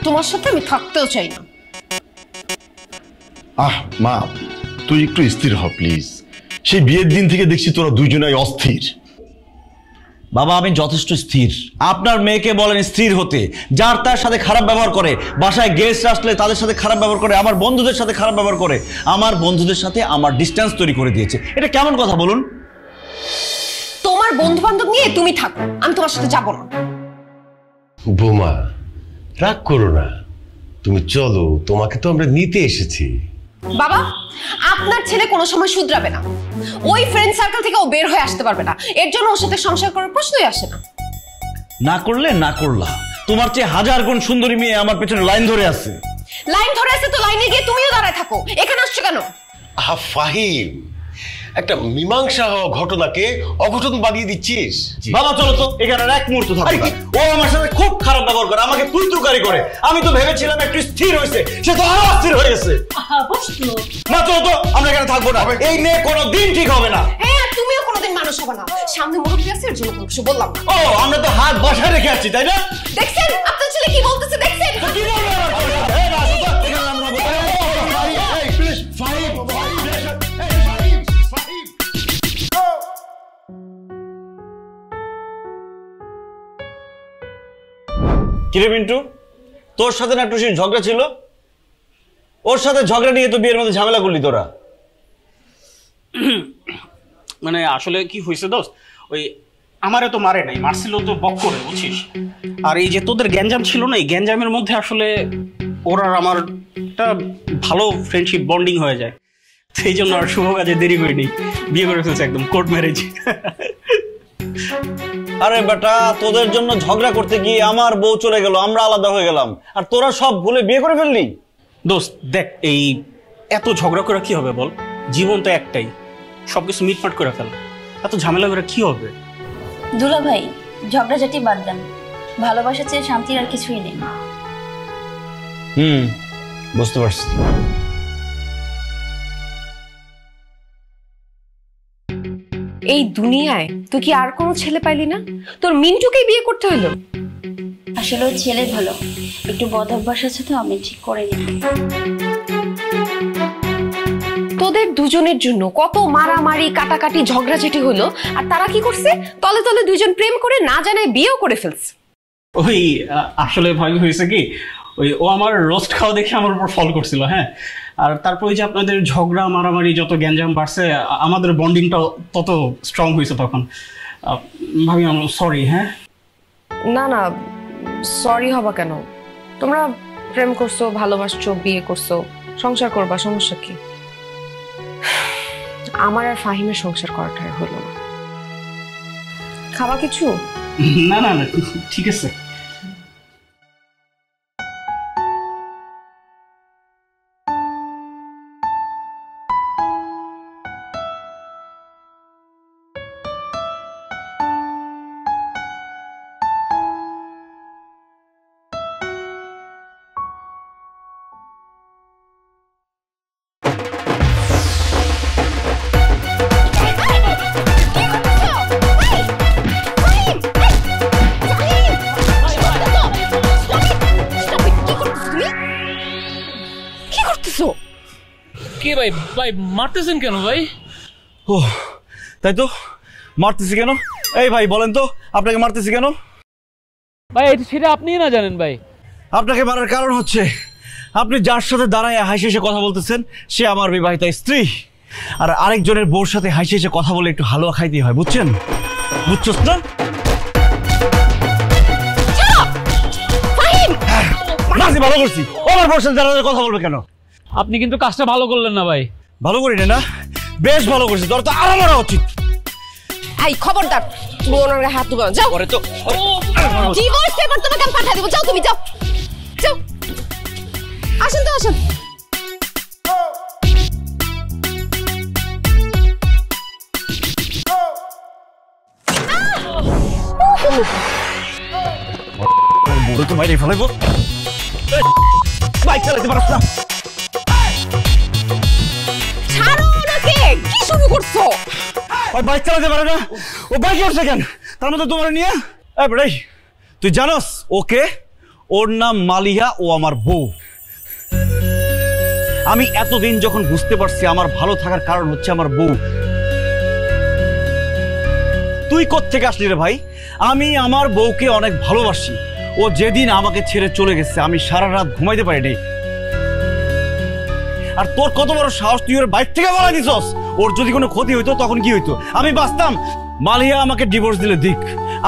[SPEAKER 11] তোমার সাথে আমি থাকতেও চাই না।
[SPEAKER 10] আহ মা, তুই একটু স্থির হ প্লিজ। সেই বিয়ের দিন থেকে দেখছি তোরা দুইজনাই অস্থির।
[SPEAKER 17] বাবা, আমি যথেষ্ট স্থির। আপনার মেয়েকে বলেন স্থির হতে। যার তার সাথে খারাপ ব্যবহার করে, বাসায় গেস্ট আসলে তাদের সাথে খারাপ ব্যবহার করে, আমার বন্ধুদের সাথে খারাপ ব্যবহার করে, আমার বন্ধুদের সাথে আমার ডিস্টেন্স তৈরি করে দিয়েছে। এটা কেমন কথা বলুন?
[SPEAKER 11] তোমার বন্ধু বান্ধব নিয়ে তুমি থাকো, আমি তোমার সাথে যাবো না।
[SPEAKER 3] বৌমা, রাগ করো না, তুমি চলো, তোমাকে তো আমরা নিতে এসেছি।
[SPEAKER 11] বাবা, আপনার ছেলে কোনো সময় শুধরাবে না। ওই ফ্রেন্ড সার্কেল থেকে ও বের হয়ে আসতে পারবে না। এর জন্য ওর সাথে সংসার করার প্রশ্নই আসে না।
[SPEAKER 17] না করলে না করলা, তোমার চেয়ে হাজার গুণ সুন্দরী মেয়ে আমার পেছনে লাইন ধরে আছে।
[SPEAKER 11] লাইন ধরে আছে তো লাইনে গিয়ে তুমিও দাঁড়ায় থাকো। এখানে আসছো কেন?
[SPEAKER 3] আহা ফাহিম, একটা মীমাংসা হওয়া ঘটনাকে অঘটন বানিয়ে দিচ্ছিস।
[SPEAKER 17] বাবা চলো তো, এখানে এক মুহূর্ত থাকো না। ও আমার সাথে খুব খারাপ ব্যবহার করে, আমাকে তুই তুকারি করে। আমি তো ভেবেছিলাম একটু স্থির হয়েছে, সে তো আরো অস্থির হয়ে গেছে। না চলো তো, আমরা এখানে থাকবো না। এই মেয়ে কোনোদিন ঠিক হবে না।
[SPEAKER 11] হ্যাঁ, তুমিও কোনোদিন মানুষ হবে না। সামনে মুরব্বী আছে, এর জন্য কিছু বললাম না।
[SPEAKER 17] ও, আমরা তো হাত বসায় রেখে আসছি, তাই না?
[SPEAKER 11] দেখছেন আপনার ছেলে কি বলতেছে? দেখছেন
[SPEAKER 17] কি বলবে? কিরে মিন্টু, তোর সাথে না টুসির ঝগড়া ছিল? ওর সাথে ঝগড়া নিয়ে তো বিয়ের মধ্যে ঝামেলা করলি তোরা।
[SPEAKER 15] মানে আসলে কি হয়েছে দোস্ত, ওই আমারে তো মারে নাই, মারছিল তো বক করে, বুঝছিস? আর এই যে তোদের গ্যাঞ্জাম ছিল না, এই গ্যাঞ্জামের মধ্যে আসলে ওরা আর আমার একটা ভালো ফ্রেন্ডশিপ বন্ডিং হয়ে যায়। সেই জন্য আর শুভ কাজে দেরি হয়নি, বিয়ে করে ফেলছে একদম কোর্ট ম্যারেজ।
[SPEAKER 17] আরে বেটা, তোদের জন্য ঝগড়া করতে গিয়ে আমার বউ চলে গেল, আমরা আলাদা হয়ে গেলাম, আর তোরা সব ভুলে বিয়ে করে ফেললি।
[SPEAKER 15] দোস্ত দেখ, এই এত ঝগড়া করে কি হবে বল? জীবন তো একটাই, সবকিছু মিটমাট করে ফেল। এত ঝামেলা করে কি হবে?
[SPEAKER 18] দুলা ভাই, ঝগড়াঝাটি বাদ দেন। ভালোবাসা চেয়ে শান্তির আর কিছুই নেই।
[SPEAKER 17] বুঝতে পারছি।
[SPEAKER 11] এই দুনিয়ায় তুই কি আর কোনো ছেলে পাইলি না? তোর মিন্টুকেই বিয়ে করতে হলো?
[SPEAKER 18] আসলে ওই ছেলে ভালো, একটু বদ অভ্যাস আছে তো, আমি ঠিক করে নিই।
[SPEAKER 11] তোদের দুজনের জন্য কত মারামারি কাটাকাটি ঝগড়াঝাটি হলো, আর তারা কি করছে? তলে তলে দুজন প্রেম করে না জানায় বিয়েও করে ফেলছে।
[SPEAKER 15] ওই আসলে ভাই হয়েছে কি, ওই ও আমার রোস্ট খাওয়া দেখে আমার উপর ফলো করছিল। হ্যাঁ, আর তারপর ওই যে আপনাদের ঝগড়া মারামারি যত গ্যাঞ্জাম বাড়ছে, আমাদের বন্ডিংটা তত স্ট্রং হয়েছে তখন। ভাবি আমি সরি। হ্যাঁ
[SPEAKER 11] না না, সরি হবা কেন? তোমরা প্রেম করছো, ভালোবাসছো, বিয়ে করছো, সংসার করবা, সমস্যা কি? আমার আর ফাহিমের সংসার করাটা হলো না। খাবা কিছু?
[SPEAKER 15] না না না, ঠিক আছে।
[SPEAKER 7] কে ভাই? ভাই মারতেছেন কেন ভাই?
[SPEAKER 17] ও তাই তো, মারতেছি কেন? এই ভাই বলেন তো, আপনাকে মারতেছি কেন?
[SPEAKER 7] ভাই সেটা আপনিই না জানেন ভাই।
[SPEAKER 17] আপনাকে মারার কারণ হচ্ছে আপনি যার সাথে দাঁড়ায় হাসি হেসে কথা বলতেছেন সে আমার বিবাহিতা স্ত্রী, আর আরেকজনের বউর সাথে হাসি হেসে কথা বলে একটু হালুয়া খাইতে হয়, বুঝছেন? বুঝছস না? ভালো করছি, আমার বউর সাথে দাঁড়ালে কথা বলবে কেন?
[SPEAKER 7] আপনি কিন্তু কাজটা ভালো করলেন না ভাই।
[SPEAKER 17] ভালো করি না? বেশ ভালো করছি, তোর তো আরো মারা উচিত।
[SPEAKER 11] এই খবরদার, তুমি ওনার হাত তুলো। যাও।
[SPEAKER 17] পরে তো
[SPEAKER 11] ডিভোর্স পেপার তোমাকে আমি পাঠিয়ে দেব। যাও, তুমি যাও যাও। আসেন তো, আসেন।
[SPEAKER 17] বুড়ো তো মাইরে ফেলাইবো। বাইক চালাতে পারছ না?
[SPEAKER 11] ছাড়ো ওনাকে। কি শুরু করছো?
[SPEAKER 17] ওই বাইক চালাতে পারে না, ও বাইকে উঠছে কেন? তার মধ্যে তোমার নিয়ে এই তুই জানোস ওকে? ওর নাম মালিহা, ও আমার বউ। আমি এতদিন যখন বুঝতে পারছি আমার ভালো থাকার কারণ হচ্ছে আমার বউ। তুই কোত্থেকে আসলি রে ভাই? আমি আমার বউকে অনেক ভালোবাসি। ও যেদিন আমাকে ছেড়ে চলে গেছে আমি সারা রাত ঘুমাইতে পারিনি। আর তোর কত বড় সাহস, তুই ওর বাইক থেকে বলা দিছস? ওর যদি কোনো ক্ষতি হইতো তখন কি হইতো? আমি বাঁচতাম? মালিয়া আমাকে ডিভোর্স দিলে দিক,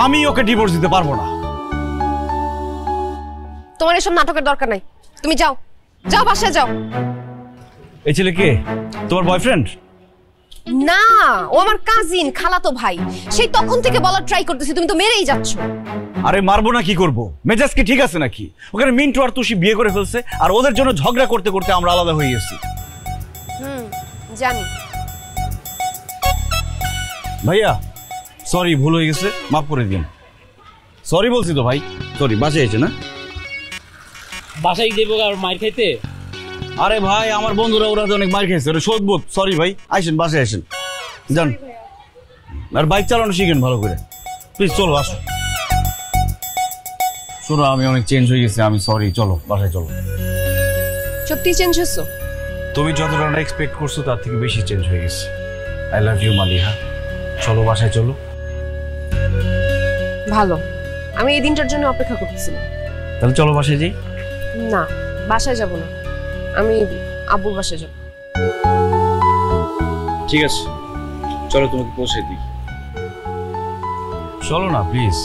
[SPEAKER 17] আমি ওকে ডিভোর্স দিতে পারবো না।
[SPEAKER 11] তোমার এসব নাটকের দরকার নাই, তুমি যাও যাও, বাসায় যাও।
[SPEAKER 17] এই ছেলে কে? তোমার বয়ফ্রেন্ড?
[SPEAKER 11] না, ও আমার কাজিন, খালাতো ভাই। সেই তখন থেকে বলার ট্রাই করতেছি, তুমি তো মেরেই যাচ্ছ।
[SPEAKER 17] আরে মারবো না কি করবো? মেজাজ কি ঠিক আছে নাকি? ওখানে মিন্টু আর তুষি বিয়ে করে ফেলছে, আর ওদের জন্য ঝগড়া করতে করতে আমরা আলাদা হয়ে গেছি।
[SPEAKER 11] জানি।
[SPEAKER 17] ভাইয়া সরি, ভুল হয়ে গেছে, মাফ করে দিন। সরি বলছি তো ভাই, সরি। বাসায় এসে না?
[SPEAKER 7] বাসায় যাবো আর মার খাইতে?
[SPEAKER 17] আরে ভাই আমার বন্ধুরা ওরা তো অনেক মার খেয়েছে, ওরা শোধবোধ। সরি ভাই, আসেন বাসায় আসেন, যান। আর বাইক চালানো শিখেন ভালো করে, প্লিজ। চলো আসো। শোনো আমি অনেক চেঞ্জ হয়ে গেছি, আমি সরি। চলো বাসায় চলো।
[SPEAKER 11] সত্যি চেঞ্জ হয়েছো?
[SPEAKER 17] তুমি যতটা এক্সপেক্ট করছো তার থেকে বেশি চেঞ্জ হয়ে গেছে। I love you Maliha. চলো বাসায় চলো।
[SPEAKER 11] ভালো, আমি এই দিনটার জন্য অপেক্ষা করতেছিলাম।
[SPEAKER 17] তাহলে চলো বাসায় যাই।
[SPEAKER 11] না, বাসায় যাব না, আমি আব্বুর বাসায় যাব।
[SPEAKER 17] ঠিক আছে চলো, তোমাকে পৌঁছে দিই। চলো না প্লিজ।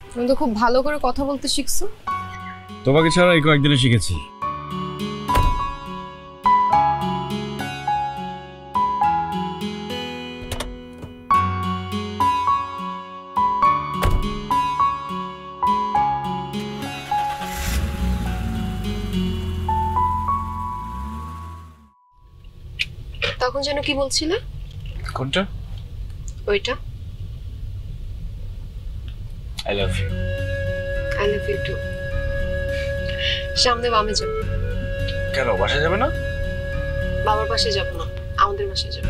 [SPEAKER 11] তুমি তো খুব ভালো করে কথা বলতে শিখছো।
[SPEAKER 17] তোমাকে ছাড়া এই কয়েকদিনে শিখেছি।
[SPEAKER 11] তখন যেন কি বলছিলে?
[SPEAKER 17] কোনটা?
[SPEAKER 11] ওইটা।
[SPEAKER 17] I love you.
[SPEAKER 11] I love you too. সামনে বামে যাও।
[SPEAKER 17] কেন বাসায় যাবে না?
[SPEAKER 11] বাবার পাশে যাব না, আমাদের বাসায় যাব।